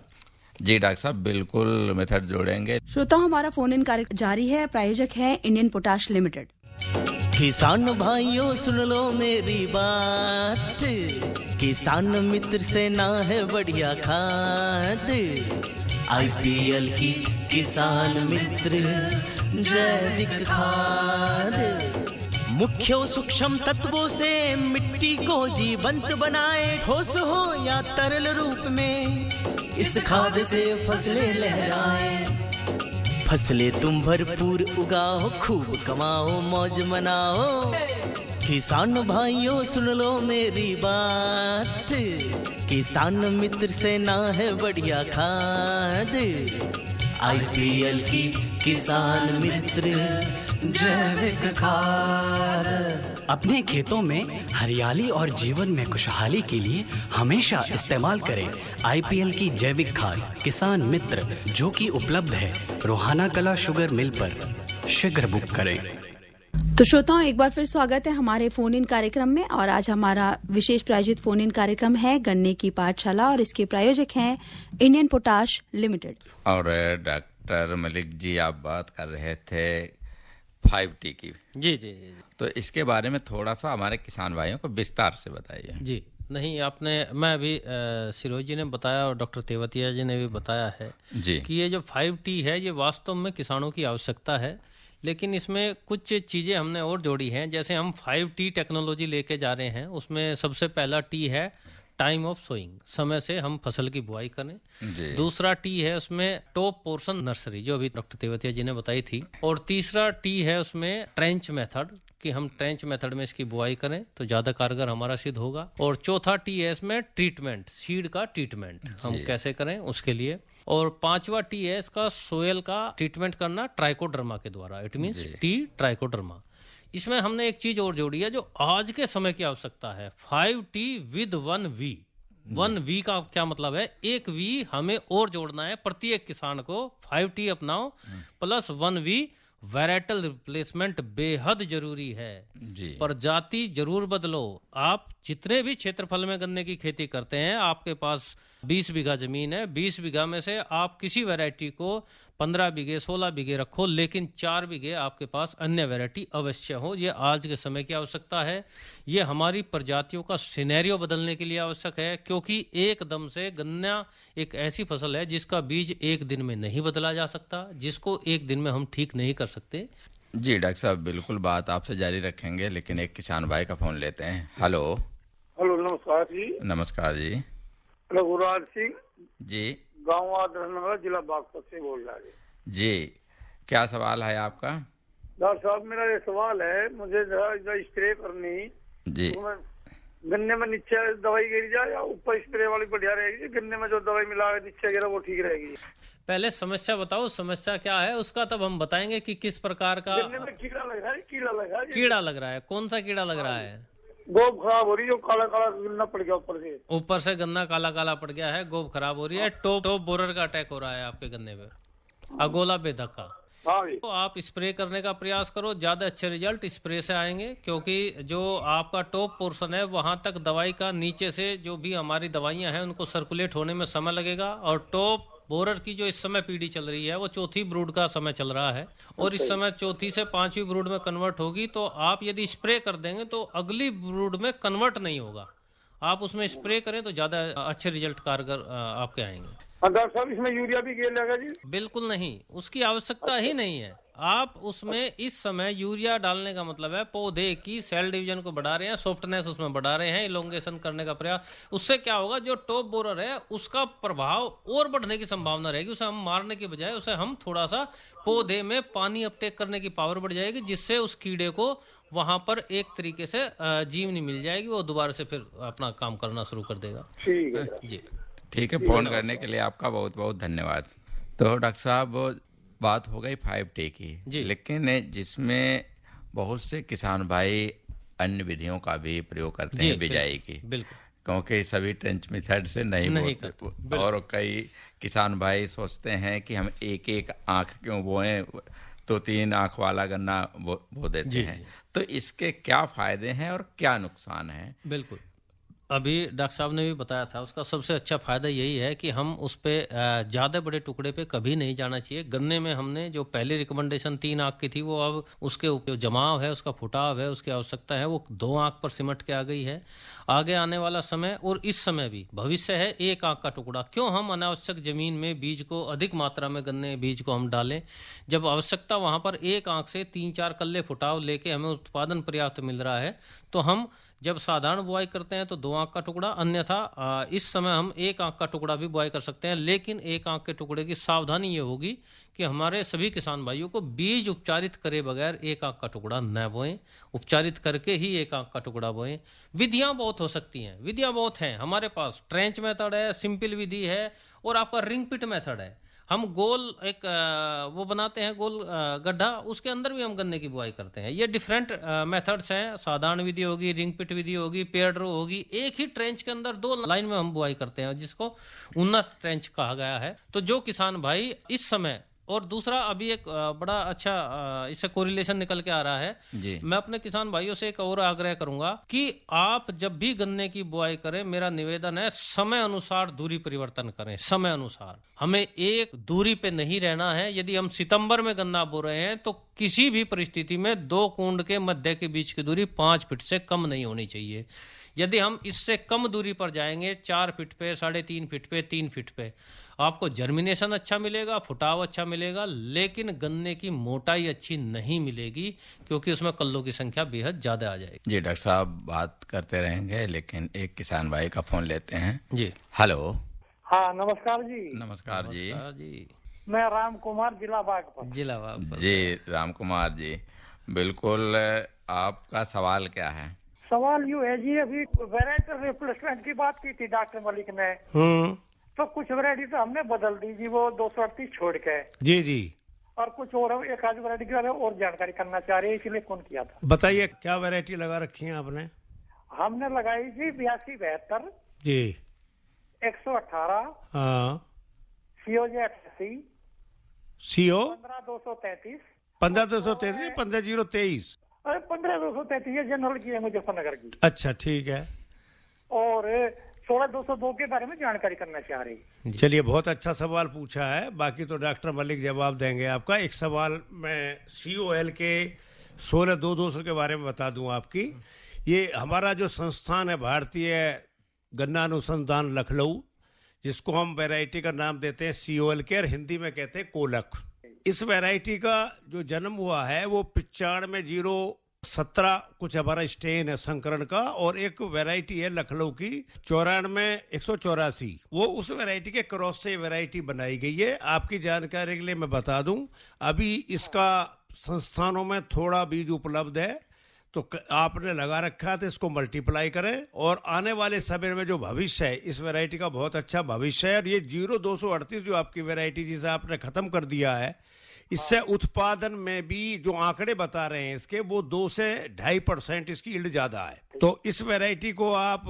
जी डॉक्टर साहब, बिल्कुल मेथड जोड़ेंगे। श्रोताओं, हमारा फोन इन कार्यक्रम जारी है। प्रायोजक है इंडियन पोटाश लिमिटेड। किसान भाइयों सुन लो मेरी बात, किसान मित्र से ना है बढ़िया खाद, IPL की किसान मित्र जैविक खाद, मुख्य सूक्ष्म तत्वों से मिट्टी को जीवंत बनाए, ठोस हो या तरल रूप में इस खाद से फसलें लहराए, फसलें तुम भरपूर उगाओ, खूब कमाओ, मौज मनाओ। किसान भाइयों सुन लो मेरी बात, किसान मित्र से ना है बढ़िया खाद, IPL की किसान मित्र जैविक खाद। अपने खेतों में हरियाली और जीवन में खुशहाली के लिए हमेशा इस्तेमाल करें IPL की जैविक खाद किसान मित्र, जो कि उपलब्ध है रोहाना कला शुगर मिल पर। शीघ्र बुक करें। तो श्रोताओं, एक बार फिर स्वागत है हमारे फोन इन कार्यक्रम में। और आज हमारा विशेष प्रायोजित फोन इन कार्यक्रम है गन्ने की पाठशाला, और इसके प्रायोजक हैं इंडियन पोटाश लिमिटेड। और डॉक्टर मलिक जी, आप बात कर रहे थे 5T की। जी जी जी। तो इसके बारे में थोड़ा सा हमारे किसान भाइयों को विस्तार से बताइए। जी, नहीं मैं अभी सिरोज जी ने बताया और डॉक्टर तेवतिया जी ने भी बताया है जी कि ये जो 5T है ये वास्तव में किसानों की आवश्यकता है, लेकिन इसमें कुछ चीज़ें हमने और जोड़ी हैं। जैसे हम 5T टेक्नोलॉजी लेके जा रहे हैं, उसमें सबसे पहला T है टाइम ऑफ सोइंग, समय से हम फसल की बुआई करें। दूसरा T है उसमें टॉप पोर्शन नर्सरी, जो अभी डॉक्टर तेवतिया जी ने बताई थी। और तीसरा T है उसमें ट्रेंच मेथड, कि हम ट्रेंच मेथड में इसकी बुआई करें तो ज़्यादा कारगर हमारा सिद्ध होगा। और चौथा T है इसमें ट्रीटमेंट, सीड का ट्रीटमेंट हम कैसे करें उसके लिए। और पांचवा T है इसका सोयल का ट्रीटमेंट करना ट्राइकोडर्मा के द्वारा, इट मीन्स T ट्राइकोडर्मा। इसमें हमने एक चीज और जोड़ी है जो आज के समय की आवश्यकता है, 5T विद 1V। 1V का क्या मतलब है? एक V हमें और जोड़ना है प्रत्येक किसान को। 5T अपनाओ प्लस 1V, वैराइटल रिप्लेसमेंट बेहद जरूरी है। प्रजाति जरूर बदलो। आप जितने भी क्षेत्रफल में गन्ने की खेती करते हैं, आपके पास 20 बीघा जमीन है, 20 बीघा में से आप किसी वैरायटी को 15 बीघे 16 बीघे रखो, लेकिन 4 बीघे आपके पास अन्य वैरायटी अवश्य हो। ये आज के समय की आवश्यकता है। ये हमारी प्रजातियों का सिनेरियो बदलने के लिए आवश्यक है, क्योंकि एकदम से गन्ना एक ऐसी फसल है जिसका बीज एक दिन में नहीं बदला जा सकता, जिसको एक दिन में हम ठीक नहीं कर सकते। जी डॉक्टर साहब, बिल्कुल बात आपसे जारी रखेंगे, लेकिन एक किसान भाई का फोन लेते हैं। हेलो। हेलो, नमस्कार जी। नमस्कार जी। रघुराज सिंह जी, गाँव आदरनगर, जिला बागपत से बोल रहा है जी। क्या सवाल है आपका? डॉक्टर साहब, मेरा ये सवाल है, मुझे स्प्रे करनी जी। तो गन्ने में नीचे दवाई गिर जाए या ऊपर स्प्रे वाली बढ़िया रहेगी? गन्ने में जो दवाई मिला नीचे गिरा वो ठीक रहेगी? पहले समस्या बताओ, समस्या क्या है उसका, तब हम बताएंगे कि किस प्रकार का। गन्ने में कीड़ा लग रहा है। कीड़ा लग रहा है? कौन सा कीड़ा लग रहा है? गोब खराब हो रही है, जो काला काला गन्ना पड़ गया ऊपर से गन्ना काला काला पड़ गया है, गोब खराब हो रही है, टॉप बोरर का अटैक हो रहा है आपके गन्ने पे, अगोला बेधक का। तो आप स्प्रे करने का प्रयास करो, ज्यादा अच्छे रिजल्ट स्प्रे से आएंगे, क्योंकि जो आपका टॉप पोर्शन है वहां तक दवाई का, नीचे से जो भी हमारी दवाइयां हैं उनको सर्कुलेट होने में समय लगेगा। और टॉप बोरर की जो इस समय पीढ़ी चल रही है वो चौथी ब्रूड का समय चल रहा है, और इस समय चौथी से 5वीं ब्रूड में कन्वर्ट होगी। तो आप यदि स्प्रे कर देंगे तो अगली ब्रूड में कन्वर्ट नहीं होगा। आप उसमें स्प्रे करें तो ज्यादा अच्छे रिजल्ट कारगर आपके आएंगे। डॉक्टर साहब, इसमें यूरिया भी गिर लगा जी? बिल्कुल नहीं, उसकी आवश्यकता ही नहीं है। आप उसमें इस समय यूरिया डालने का मतलब है पौधे की सेल डिवीजन को बढ़ा रहे हैं, सॉफ्टनेस उसमें बढ़ा रहे हैं, इलोंगेशन करने का प्रयास। उससे क्या होगा, जो टॉप बोरर है उसका प्रभाव और बढ़ने की संभावना रहेगी। उसे हम मारने की बजाय उसे हम थोड़ा सा पौधे में पानी अपटेक करने की पावर बढ़ जाएगी, जिससे उस कीड़े को वहां पर एक तरीके से जीवनी मिल जाएगी, वो दोबारा से फिर अपना काम करना शुरू कर देगा। ठीक है जी, ठीक है। फोन करने के लिए आपका बहुत बहुत धन्यवाद। तो डॉक्टर साहब, बात हो गई 5T की, लेकिन जिसमें बहुत से किसान भाई अन्य विधियों का भी प्रयोग करते जी, हैं बिजाई की, बिल्कुल क्योंकि सभी ट्रेंच मेथड से नहीं बोते। और कई किसान भाई सोचते हैं कि हम एक एक आंख क्यों बोएं, तो 3 आंख वाला गन्ना बो देते हैं। तो इसके क्या फायदे हैं और क्या नुकसान है? बिल्कुल, अभी डॉक्टर साहब ने भी बताया था, उसका सबसे अच्छा फायदा यही है कि हम उस पे ज़्यादा बड़े टुकड़े पे कभी नहीं जाना चाहिए। गन्ने में हमने जो पहले रिकमेंडेशन 3 आंख की थी, वो अब उसके जो जमाव है, उसका फुटाव है, उसकी आवश्यकता है, वो 2 आंख पर सिमट के आ गई है। आगे आने वाला समय और इस समय भी भविष्य है 1 आंख का टुकड़ा। क्यों हम अनावश्यक जमीन में बीज को अधिक मात्रा में गन्ने बीज को हम डालें, जब आवश्यकता वहाँ पर 1 आंख से 3-4 कल्ले फुटाव लेके हमें उत्पादन पर्याप्त मिल रहा है। तो हम जब साधारण बुआई करते हैं तो 2 आंख का टुकड़ा, अन्यथा इस समय हम 1 आंख का टुकड़ा भी बुआई कर सकते हैं। लेकिन 1 आंख के टुकड़े की सावधानी ये होगी कि हमारे सभी किसान भाइयों को बीज उपचारित करे बगैर 1 आंख का टुकड़ा न बोएं, उपचारित करके ही 1 आंख का टुकड़ा बोएं। विधियां बहुत हो सकती हैं, विधियां बहुत हैं हमारे पास। ट्रेंच मेथड है, सिंपल विधि है, और आपका रिंग पिट मेथड है। हम गोल एक वो बनाते हैं, गोल गड्ढा, उसके अंदर भी हम गन्ने की बुआई करते हैं। ये डिफरेंट मेथड्स हैं। साधारण विधि होगी, रिंग पिट विधि होगी, पेयर्ड रो होगी। एक ही ट्रेंच के अंदर 2 लाइन में हम बुआई करते हैं, जिसको उन्नत ट्रेंच कहा गया है। तो जो किसान भाई इस समय, और दूसरा अभी एक बड़ा अच्छा इससे कोरिलेशन निकल के आ रहा है जी। मैं अपने किसान भाइयों से एक और आग्रह करूंगा कि आप जब भी गन्ने की बुआई करें, मेरा निवेदन है समय अनुसार दूरी परिवर्तन करें। समय अनुसार हमें एक दूरी पे नहीं रहना है। यदि हम सितंबर में गन्ना बो रहे हैं तो किसी भी परिस्थिति में 2 कुंड के मध्य के बीच की दूरी 5 फीट से कम नहीं होनी चाहिए। यदि हम इससे कम दूरी पर जाएंगे, 4 फीट पे, 3.5 फीट पे, 3 फीट पे, आपको जर्मिनेशन अच्छा मिलेगा, फुटाव अच्छा मिलेगा, लेकिन गन्ने की मोटाई अच्छी नहीं मिलेगी, क्योंकि उसमें कल्लों की संख्या बेहद ज्यादा आ जाएगी। जी डॉक्टर साहब बात करते रहेंगे, लेकिन एक किसान भाई का फोन लेते हैं। जी हेलो। हाँ नमस्कार जी। नमस्कार जी। जी, मैं राम कुमार, जिला बागपत। जिला बागपत। जी राम कुमार जी, बिल्कुल, आपका सवाल क्या है? सवाल यूँ है जी, अभी वैरायटी रिप्लेसमेंट की बात की थी डॉक्टर मलिक ने, तो कुछ वैरायटी तो हमने बदल दी जी, वो 238 छोड़ के। जी जी। और कुछ और एक आध वैरायटी के बारे में और जानकारी करना चाह रहे हैं, इसलिए फोन किया था। बताइए क्या वैरायटी लगा रखी है आपने? हमने लगाई जी 8272 जी, 118, हाँ, COJ 88, CO 15233, 15233, 15023। अरे 15233 जनरल की है, मुजफ्फरनगर की। अच्छा ठीक है। और 16202 के बारे में जानकारी करना चाह रही। चलिए, बहुत अच्छा सवाल पूछा है, बाकी तो डॉक्टर मलिक जवाब देंगे आपका। एक सवाल मैं COL के 16200 के बारे में बता दूं आपकी। ये हमारा जो संस्थान है, भारतीय गन्ना अनुसंधान लखनऊ, जिसको हम वैरायटी का नाम देते हैं COL के, और हिंदी में कहते हैं कोलक। इस वैरायटी का जो जन्म हुआ है वो 95-017 कुछ हमारा स्टेन है संकरण का, और एक वैरायटी है लखनऊ की 94-184, वो उस वैरायटी के क्रॉस से वैरायटी बनाई गई है। आपकी जानकारी के लिए मैं बता दूं, अभी इसका संस्थानों में थोड़ा बीज उपलब्ध है, तो आपने लगा रखा है तो इसको मल्टीप्लाई करें, और आने वाले समय में जो भविष्य है इस वैरायटी का बहुत अच्छा भविष्य है। और ये 0238 जो आपकी वैरायटी जिसे आपने खत्म कर दिया है, इससे उत्पादन में भी जो आंकड़े बता रहे हैं इसके, वो 2 से 2.5% इसकी यील्ड ज्यादा है। तो इस वैरायटी को आप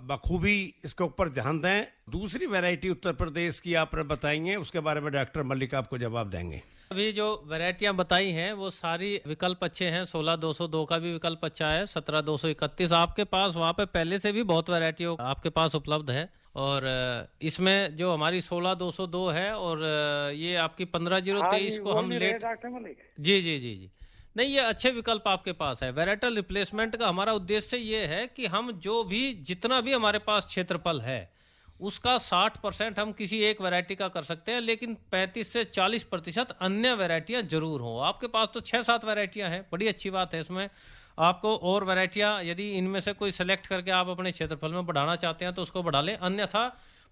बखूबी इसके ऊपर ध्यान दें। दूसरी वैरायटी उत्तर प्रदेश की आपने बताई है, उसके बारे में डॉक्टर मलिक आपको जवाब देंगे। अभी जो वैरायटियां बताई हैं वो सारी विकल्प अच्छे हैं। 16202 का भी विकल्प अच्छा है, 17231 आपके पास, वहाँ पे पहले से भी बहुत वैरायटी आपके पास उपलब्ध है। और इसमें जो हमारी 16202 है, और ये आपकी 15023 को हम लेट, जी जी जी जी, नहीं, ये अच्छे विकल्प आपके पास है। वैरायटल रिप्लेसमेंट का हमारा उद्देश्य ये है कि हम जो भी जितना भी हमारे पास क्षेत्रफल है उसका 60% हम किसी एक वैरायटी का कर सकते हैं, लेकिन 35 से 40% अन्य वैरायटियां जरूर हों। आपके पास तो 6-7 वैरायटियां हैं, बड़ी अच्छी बात है। इसमें आपको और वैरायटियां, यदि इनमें से कोई सेलेक्ट करके आप अपने क्षेत्रफल में बढ़ाना चाहते हैं तो उसको बढ़ा लें। अन्यथा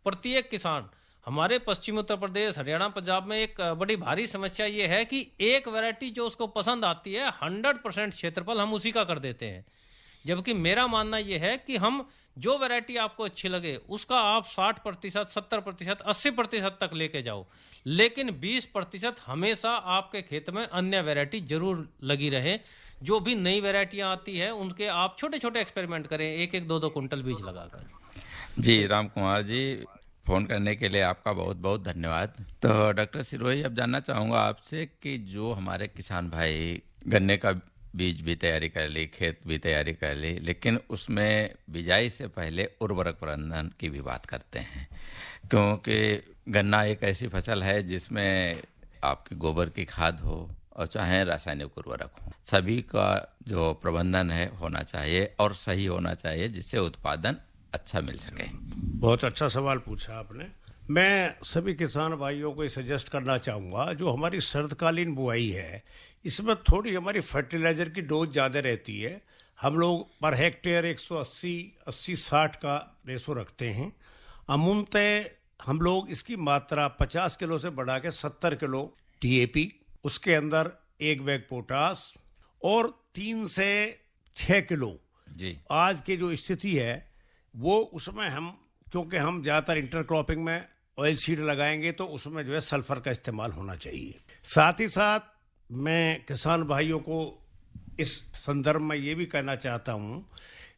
प्रत्येक किसान, हमारे पश्चिम उत्तर प्रदेश, हरियाणा, पंजाब में एक बड़ी भारी समस्या ये है कि एक वैरायटी जो उसको पसंद आती है, 100% क्षेत्रफल हम उसी का कर देते हैं। जबकि मेरा मानना यह है कि हम जो वैरायटी आपको अच्छी लगे उसका आप 60%, 70%, 80% तक लेके जाओ, लेकिन 20% हमेशा आपके खेत में अन्य वैरायटी जरूर लगी रहे। जो भी नई वैरायटियां आती है उनके आप छोटे छोटे एक्सपेरिमेंट करें, 1-1, 2-2 कुंटल बीज लगाकर। जी राम कुमार जी, फ़ोन करने के लिए आपका बहुत बहुत धन्यवाद। तो डॉक्टर सिरोही, अब जानना चाहूँगा आपसे कि जो हमारे किसान भाई गन्ने का बीज भी तैयारी कर ली, खेत भी तैयारी कर ली, लेकिन उसमें बिजाई से पहले उर्वरक प्रबंधन की भी बात करते हैं, क्योंकि गन्ना एक ऐसी फसल है जिसमें आपकी गोबर की खाद हो और चाहे रासायनिक उर्वरक हो, सभी का जो प्रबंधन है होना चाहिए और सही होना चाहिए, जिससे उत्पादन अच्छा मिल सके। बहुत अच्छा सवाल पूछा आपने। मैं सभी किसान भाइयों को सजेस्ट करना चाहूँगा, जो हमारी शरदकालीन बुआई है इसमें थोड़ी हमारी फर्टिलाइजर की डोज ज़्यादा रहती है। हम लोग पर हेक्टेयर 180-60 का रेशो रखते हैं। अमूमतः हम लोग इसकी मात्रा 50 किलो से बढ़ा के 70 किलो DAP, उसके अंदर 1 बैग पोटास और 3 से 6 किलो जी आज की जो स्थिति है वो, उसमें हम क्योंकि हम ज़्यादातर इंटरक्रॉपिंग में ऑयल सीड लगाएंगे तो उसमें जो है सल्फर का इस्तेमाल होना चाहिए। साथ ही साथ मैं किसान भाइयों को इस संदर्भ में ये भी कहना चाहता हूँ,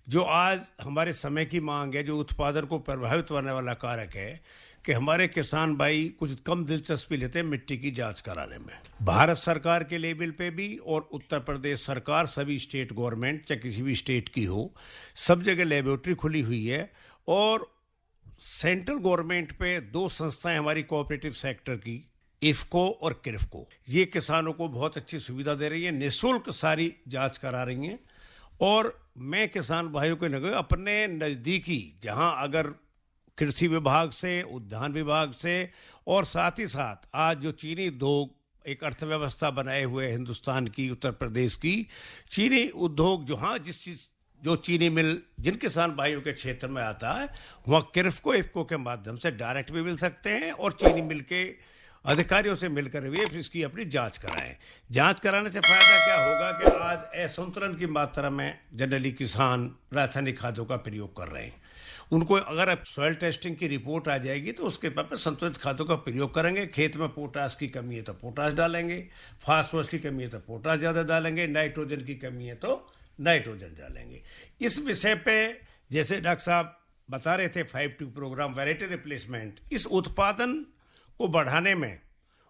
जो आज हमारे समय की मांग है, जो उत्पादन को प्रभावित करने वाला कारक है, कि हमारे किसान भाई कुछ कम दिलचस्पी लेते हैं मिट्टी की जांच कराने में। भारत सरकार के लेवल पे भी और उत्तर प्रदेश सरकार, सभी स्टेट गवर्नमेंट चाहे किसी भी स्टेट की हो, सब जगह लेबोरेटरी खुली हुई है। और सेंट्रल गवर्नमेंट पे 2 संस्थाएं हमारी कोऑपरेटिव सेक्टर की, इफ्को और किरफको, ये किसानों को बहुत अच्छी सुविधा दे रही है, निःशुल्क सारी जांच करा रही हैं। और मैं किसान भाइयों को नगर अपने नज़दीकी, जहां अगर कृषि विभाग से, उद्यान विभाग से, और साथ ही साथ आज जो चीनी उद्योग एक अर्थव्यवस्था बनाए हुए हिंदुस्तान की, उत्तर प्रदेश की चीनी उद्योग, जो चीनी मिल जिन किसान भाइयों के क्षेत्र में आता है, वहाँ किरफको इफ्को के माध्यम से डायरेक्ट भी मिल सकते हैं और चीनी मिल के अधिकारियों से मिलकर भी इसकी अपनी जांच कराएं। जांच कराने से फायदा क्या होगा कि आज असंतुलन की मात्रा में जनरली किसान रासायनिक खादों का प्रयोग कर रहे हैं। उनको अगर अब सॉइल टेस्टिंग की रिपोर्ट आ जाएगी तो उसके पर संतुलित खादों का प्रयोग करेंगे। खेत में पोटास की कमी है तो पोटास डालेंगे, फास्फोरस की कमी है तो पोटास ज़्यादा डालेंगे, नाइट्रोजन की कमी है तो नाइट्रोजन डालेंगे। इस विषय पे जैसे डॉक्टर साहब बता रहे थे 5T प्रोग्राम, वैरायटी रिप्लेसमेंट, इस उत्पादन को बढ़ाने में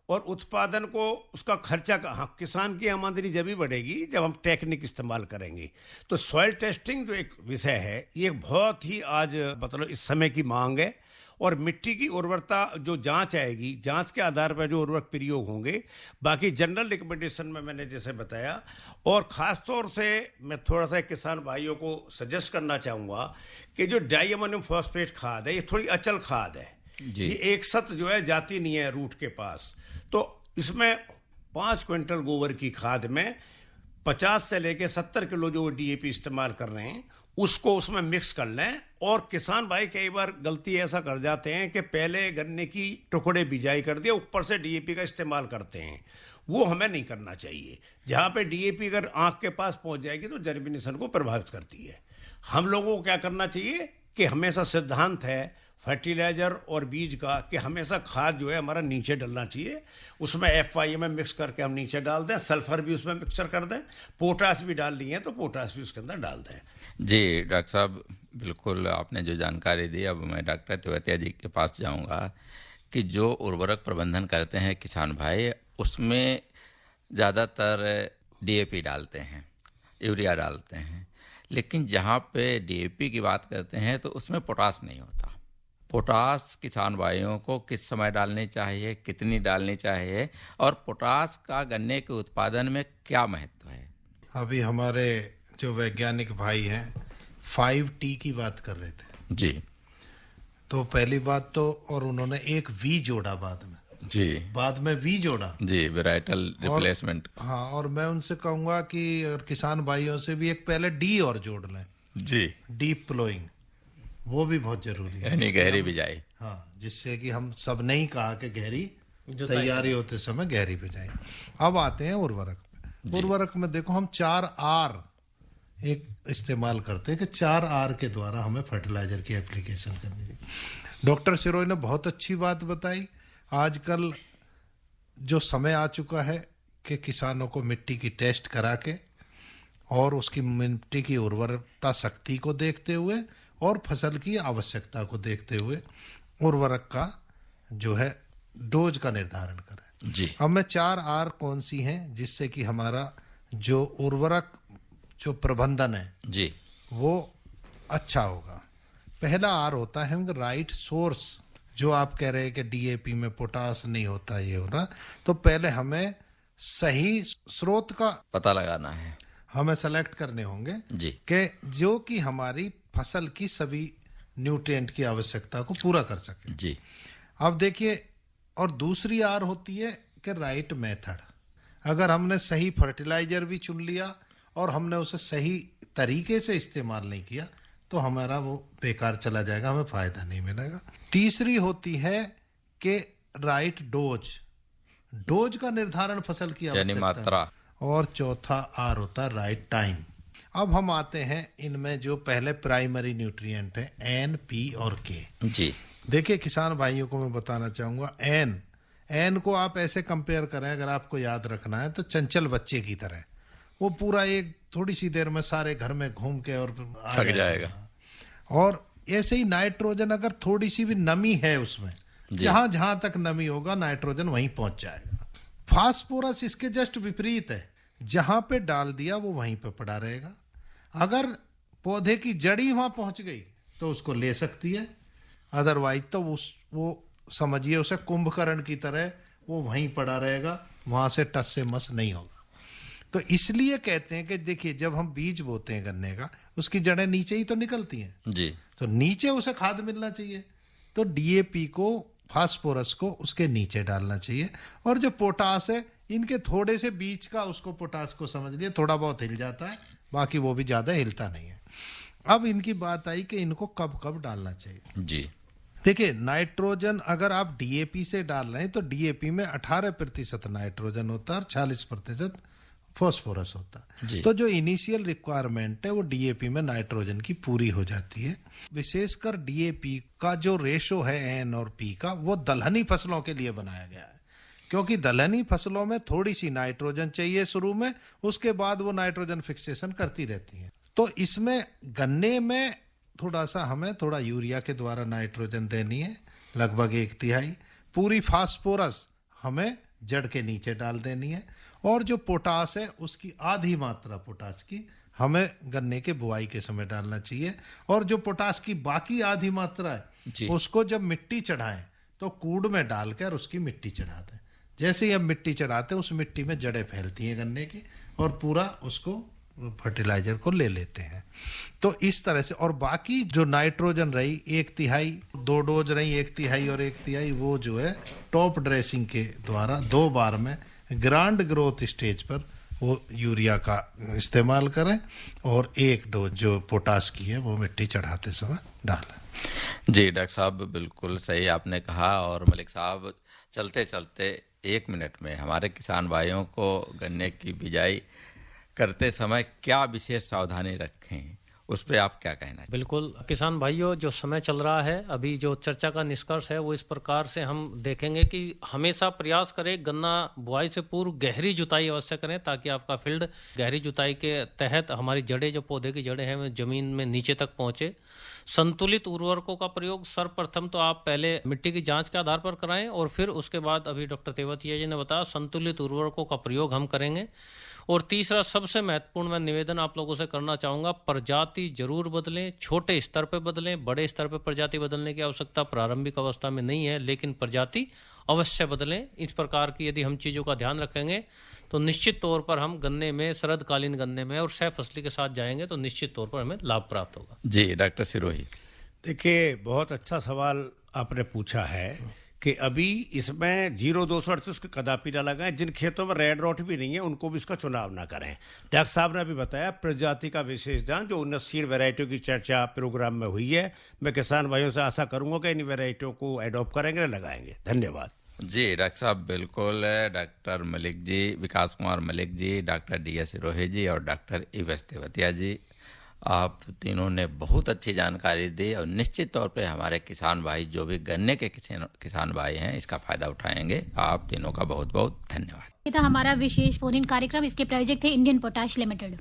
और उत्पादन को उसका खर्चा कहाँ, किसान की आमदनी जब भी बढ़ेगी जब हम टेक्निक इस्तेमाल करेंगे। तो सॉइल टेस्टिंग जो एक विषय है, ये बहुत ही आज मतलब इस समय की मांग है। और मिट्टी की उर्वरता जो जांच आएगी, जांच के आधार पर जो उर्वरक प्रयोग होंगे, बाकी जनरल रिकमेंडेशन में मैंने जैसे बताया। और ख़ास तौर से मैं थोड़ा सा किसान भाइयों को सजेस्ट करना चाहूँगा कि जो डाई अमोनियम फॉस्फेट खाद है, ये थोड़ी अचल खाद है, ये एक सत जो है जाती नहीं है रूट के पास। तो इसमें 5 क्विंटल गोबर की खाद में 50 से लेके 70 किलो जो DAP इस्तेमाल कर रहे हैं उसको उसमें मिक्स कर लें। और किसान भाई कई बार गलती ऐसा कर जाते हैं कि पहले गन्ने की टुकड़े बिजाई कर दिए, ऊपर से DAP का इस्तेमाल करते हैं, वो हमें नहीं करना चाहिए। जहाँ पे DAP अगर आँख के पास पहुँच जाएगी तो जर्मिनेशन को प्रभावित करती है। हम लोगों को क्या करना चाहिए कि हमेशा सिद्धांत है फर्टिलाइजर और बीज का कि हमेशा खाद जो है हमारा नीचे डलना चाहिए, उसमें FIM में मिक्स करके हम नीचे डाल दें, सल्फर भी उसमें मिक्सर कर दें, पोटास भी डाल ली है तो पोटास भी उसके अंदर डाल दें। जी डॉक्टर साहब, बिल्कुल आपने जो जानकारी दी, अब मैं डॉक्टर तिवातिया जी के पास जाऊंगा कि जो उर्वरक प्रबंधन करते हैं किसान भाई, उसमें ज़्यादातर DAP डालते हैं, यूरिया डालते हैं, लेकिन जहाँ पे DAP की बात करते हैं तो उसमें पोटास नहीं होता। पोटास किसान भाइयों को किस समय डालनी चाहिए, कितनी डालनी चाहिए, और पोटास का गन्ने के उत्पादन में क्या महत्व है? अभी हमारे जो वैज्ञानिक भाई हैं 5T की बात कर रहे थे जी। तो पहली बात तो, और उन्होंने एक V जोड़ा बाद में V जोड़ा जी, वेराइटल रिप्लेसमेंट। हाँ, और मैं उनसे कहूँगा कि और किसान भाइयों से भी एक पहले D और जोड़ लें जी, डीप प्लोइंग, वो भी बहुत जरूरी है, यानी गहरी बिजाई। हाँ, जिससे कि हम सब नहीं कहा कि गहरी तैयारी होते समय गहरी बिजाई। अब आते हैं उर्वरक पे। उर्वरक में देखो हम 4R एक इस्तेमाल करते हैं कि 4R के द्वारा हमें फर्टिलाइजर की एप्लीकेशन करनी है। डॉक्टर सिरोही ने बहुत अच्छी बात बताई। आजकल जो समय आ चुका है कि किसानों को मिट्टी की टेस्ट करा के और उसकी मिट्टी की उर्वरता शक्ति को देखते हुए और फसल की आवश्यकता को देखते हुए उर्वरक का जो है डोज का निर्धारण करें। जी। अब मैं 4R कौन सी हैं जिससे कि हमारा जो उर्वरक जो प्रबंधन है जी वो अच्छा होगा। पहला R होता है राइट सोर्स। जो आप कह रहे हैं कि DAP में पोटास नहीं होता, ये हो रहा, तो पहले हमें सही स्रोत का पता लगाना है, हमें सेलेक्ट करने होंगे जी कि जो कि हमारी फसल की सभी न्यूट्रिएंट की आवश्यकता को पूरा कर सके। जी। अब देखिए, और दूसरी R होती है कि राइट मेथड। अगर हमने सही फर्टिलाइजर भी चुन लिया और हमने उसे सही तरीके से इस्तेमाल नहीं किया तो हमारा वो बेकार चला जाएगा, हमें फायदा नहीं मिलेगा। तीसरी होती है कि राइट डोज। डोज का निर्धारण फसल की आवश्यकता, मात्रा। और चौथा R होता है राइट टाइम। अब हम आते हैं इनमें जो पहले प्राइमरी न्यूट्रिएंट है N, P और K। जी। देखिए किसान भाइयों को मैं बताना चाहूंगा, एन को आप ऐसे कंपेयर करें, अगर आपको याद रखना है तो चंचल बच्चे की तरह। वो पूरा एक थोड़ी सी देर में सारे घर में घूम के और थक जाएगा। और ऐसे ही नाइट्रोजन, अगर थोड़ी सी भी नमी है उसमें, जहां जहां तक नमी होगा नाइट्रोजन वहीं पहुंच जाएगा। फास्फोरस इसके जस्ट विपरीत है, जहां पे डाल दिया वो वहीं पे पड़ा रहेगा। अगर पौधे की जड़ी वहां पहुंच गई तो उसको ले सकती है, अदरवाइज तो वो समझिए उसे कुंभकर्ण की तरह वो वहीं पड़ा रहेगा, वहां से टस से मस नहीं होगा। तो इसलिए कहते हैं कि देखिए जब हम बीज बोते हैं गन्ने का, उसकी जड़ें नीचे ही तो निकलती हैं जी। तो नीचे उसे खाद मिलना चाहिए। तो DAP को, फास्फोरस को उसके नीचे डालना चाहिए। और जो पोटास है, इनके थोड़े से बीच का उसको पोटास को समझ लिए, थोड़ा बहुत हिल जाता है, बाकी वो भी ज्यादा हिलता नहीं है। अब इनकी बात आई कि इनको कब कब डालना चाहिए। जी। देखिए नाइट्रोजन अगर आप DAP से डाल रहे हैं तो DAP में 18% नाइट्रोजन होता है और 40% फॉस्फोरस होता है। तो जो इनिशियल रिक्वायरमेंट है वो DAP में नाइट्रोजन की पूरी हो जाती है। विशेषकर DAP का जो रेशो है N और P का, वो दलहनी फसलों के लिए बनाया गया है, क्योंकि दलहनी फसलों में थोड़ी सी नाइट्रोजन चाहिए शुरू में, उसके बाद वो नाइट्रोजन फिक्सेशन करती रहती है। तो इसमें गन्ने में थोड़ा सा हमें थोड़ा यूरिया के द्वारा नाइट्रोजन देनी है, लगभग 1/3। पूरी फास्फोरस हमें जड़ के नीचे डाल देनी है। और जो पोटास है उसकी आधी मात्रा पोटास की हमें गन्ने के बुआई के समय डालना चाहिए। और जो पोटास की बाकी आधी मात्रा है उसको जब मिट्टी चढ़ाएं तो कूड़ में डालकर उसकी मिट्टी चढ़ा दें। जैसे ही हम मिट्टी चढ़ाते हैं उस मिट्टी में जड़ें फैलती हैं गन्ने की और पूरा उसको फर्टिलाइजर को ले लेते हैं। तो इस तरह से, और बाकी जो नाइट्रोजन रही 1/3, 2 डोज रही 1/3 और 1/3, वो जो है टॉप ड्रेसिंग के द्वारा 2 बार में ग्रांड ग्रोथ स्टेज पर वो यूरिया का इस्तेमाल करें और 1 डोज जो पोटास की है वो मिट्टी चढ़ाते समय डालें। जी डॉक्टर साहब, बिल्कुल सही आपने कहा। और मलिक साहब, चलते चलते 1 मिनट में हमारे किसान भाइयों को गन्ने की बिजाई करते समय क्या विशेष सावधानी रखें, उस पे आप क्या कहना है? बिल्कुल किसान भाइयों, जो समय चल रहा है, अभी जो चर्चा का निष्कर्ष है वो इस प्रकार से हम देखेंगे कि हमेशा प्रयास करें गन्ना बुआई से पूर्व गहरी जुताई अवश्य करें, ताकि आपका फील्ड गहरी जुताई के तहत हमारी जड़ें, जो पौधे की जड़ें हैं, जमीन में नीचे तक पहुंचे। संतुलित उर्वरकों का प्रयोग सर्वप्रथम तो आप पहले मिट्टी की जांच के आधार पर कराएं और फिर उसके बाद, अभी डॉक्टर तेवतिया जी ने बताया, संतुलित उर्वरकों का प्रयोग हम करेंगे। और तीसरा सबसे महत्वपूर्ण मैं निवेदन आप लोगों से करना चाहूँगा, प्रजाति जरूर बदलें। छोटे स्तर पर बदलें, बड़े स्तर पर प्रजाति बदलने की आवश्यकता प्रारंभिक अवस्था में नहीं है, लेकिन प्रजाति अवश्य बदलें। इस प्रकार की यदि हम चीज़ों का ध्यान रखेंगे तो निश्चित तौर पर हम गन्ने में, शरदकालीन गन्ने में और सह फसली के साथ जाएंगे तो निश्चित तौर पर हमें लाभ प्राप्त होगा। जी डॉक्टर सिरोही। देखिए बहुत अच्छा सवाल आपने पूछा है कि अभी इसमें 0-238 का कदापि ना लगाएं। जिन खेतों में रेड रॉट भी नहीं है उनको भी इसका चुनाव ना करें। डॉक्टर साहब ने अभी बताया प्रजाति का विशेष ध्यान, जो उन्नतशील वैरायटियों की चर्चा प्रोग्राम में हुई है, मैं किसान भाइयों से आशा करूंगा कि इन वैरायटियों को एडॉप्ट करेंगे, लगाएंगे। धन्यवाद। जी डॉक्टर साहब, बिल्कुल। डॉक्टर मलिक जी, विकास कुमार मलिक जी, डॉक्टर DS रोहे जी और डॉक्टर ईवेस तेवतिया जी, आप तीनों ने बहुत अच्छी जानकारी दी और निश्चित तौर पे हमारे किसान भाई जो भी गन्ने के किसान भाई हैं इसका फ़ायदा उठाएंगे। आप तीनों का बहुत बहुत धन्यवाद। ये था हमारा विशेष फोन इन कार्यक्रम। इसके प्रायोजक थे इंडियन पोटाश लिमिटेड।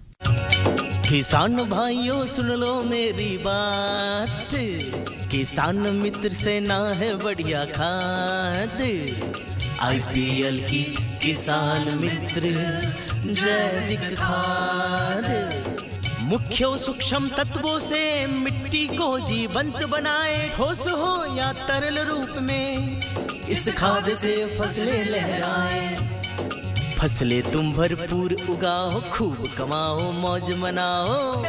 किसान भाइयों सुन लो मेरी बात, किसान मित्र से ना है बढ़िया खाद, IPL की किसान मित्र जैविक खाद। मुख्य सूक्ष्म तत्वों से मिट्टी को जीवंत बनाए, ठोस हो या तरल रूप में इस खाद से फसलें लहराए। फसलें तुम भरपूर उगाओ, खूब कमाओ, मौज मनाओ।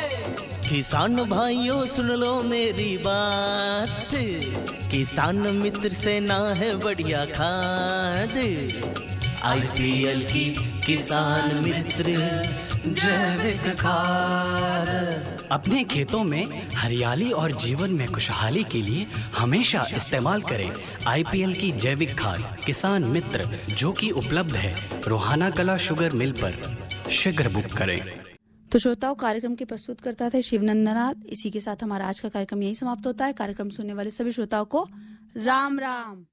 किसान भाइयों सुन लो मेरी बात, किसान मित्र से ना है बढ़िया खाद, IPL की किसान मित्र जैविक खाद। अपने खेतों में हरियाली और जीवन में खुशहाली के लिए हमेशा इस्तेमाल करें IPL की जैविक खाद किसान मित्र, जो कि उपलब्ध है रोहाना कला शुगर मिल पर। शीघ्र बुक करें। तो श्रोताओं, कार्यक्रम के प्रस्तुतकर्ता थे शिवनंदनाथ। इसी के साथ हमारा आज का कार्यक्रम यही समाप्त होता है। कार्यक्रम सुनने वाले सभी श्रोताओं को राम राम।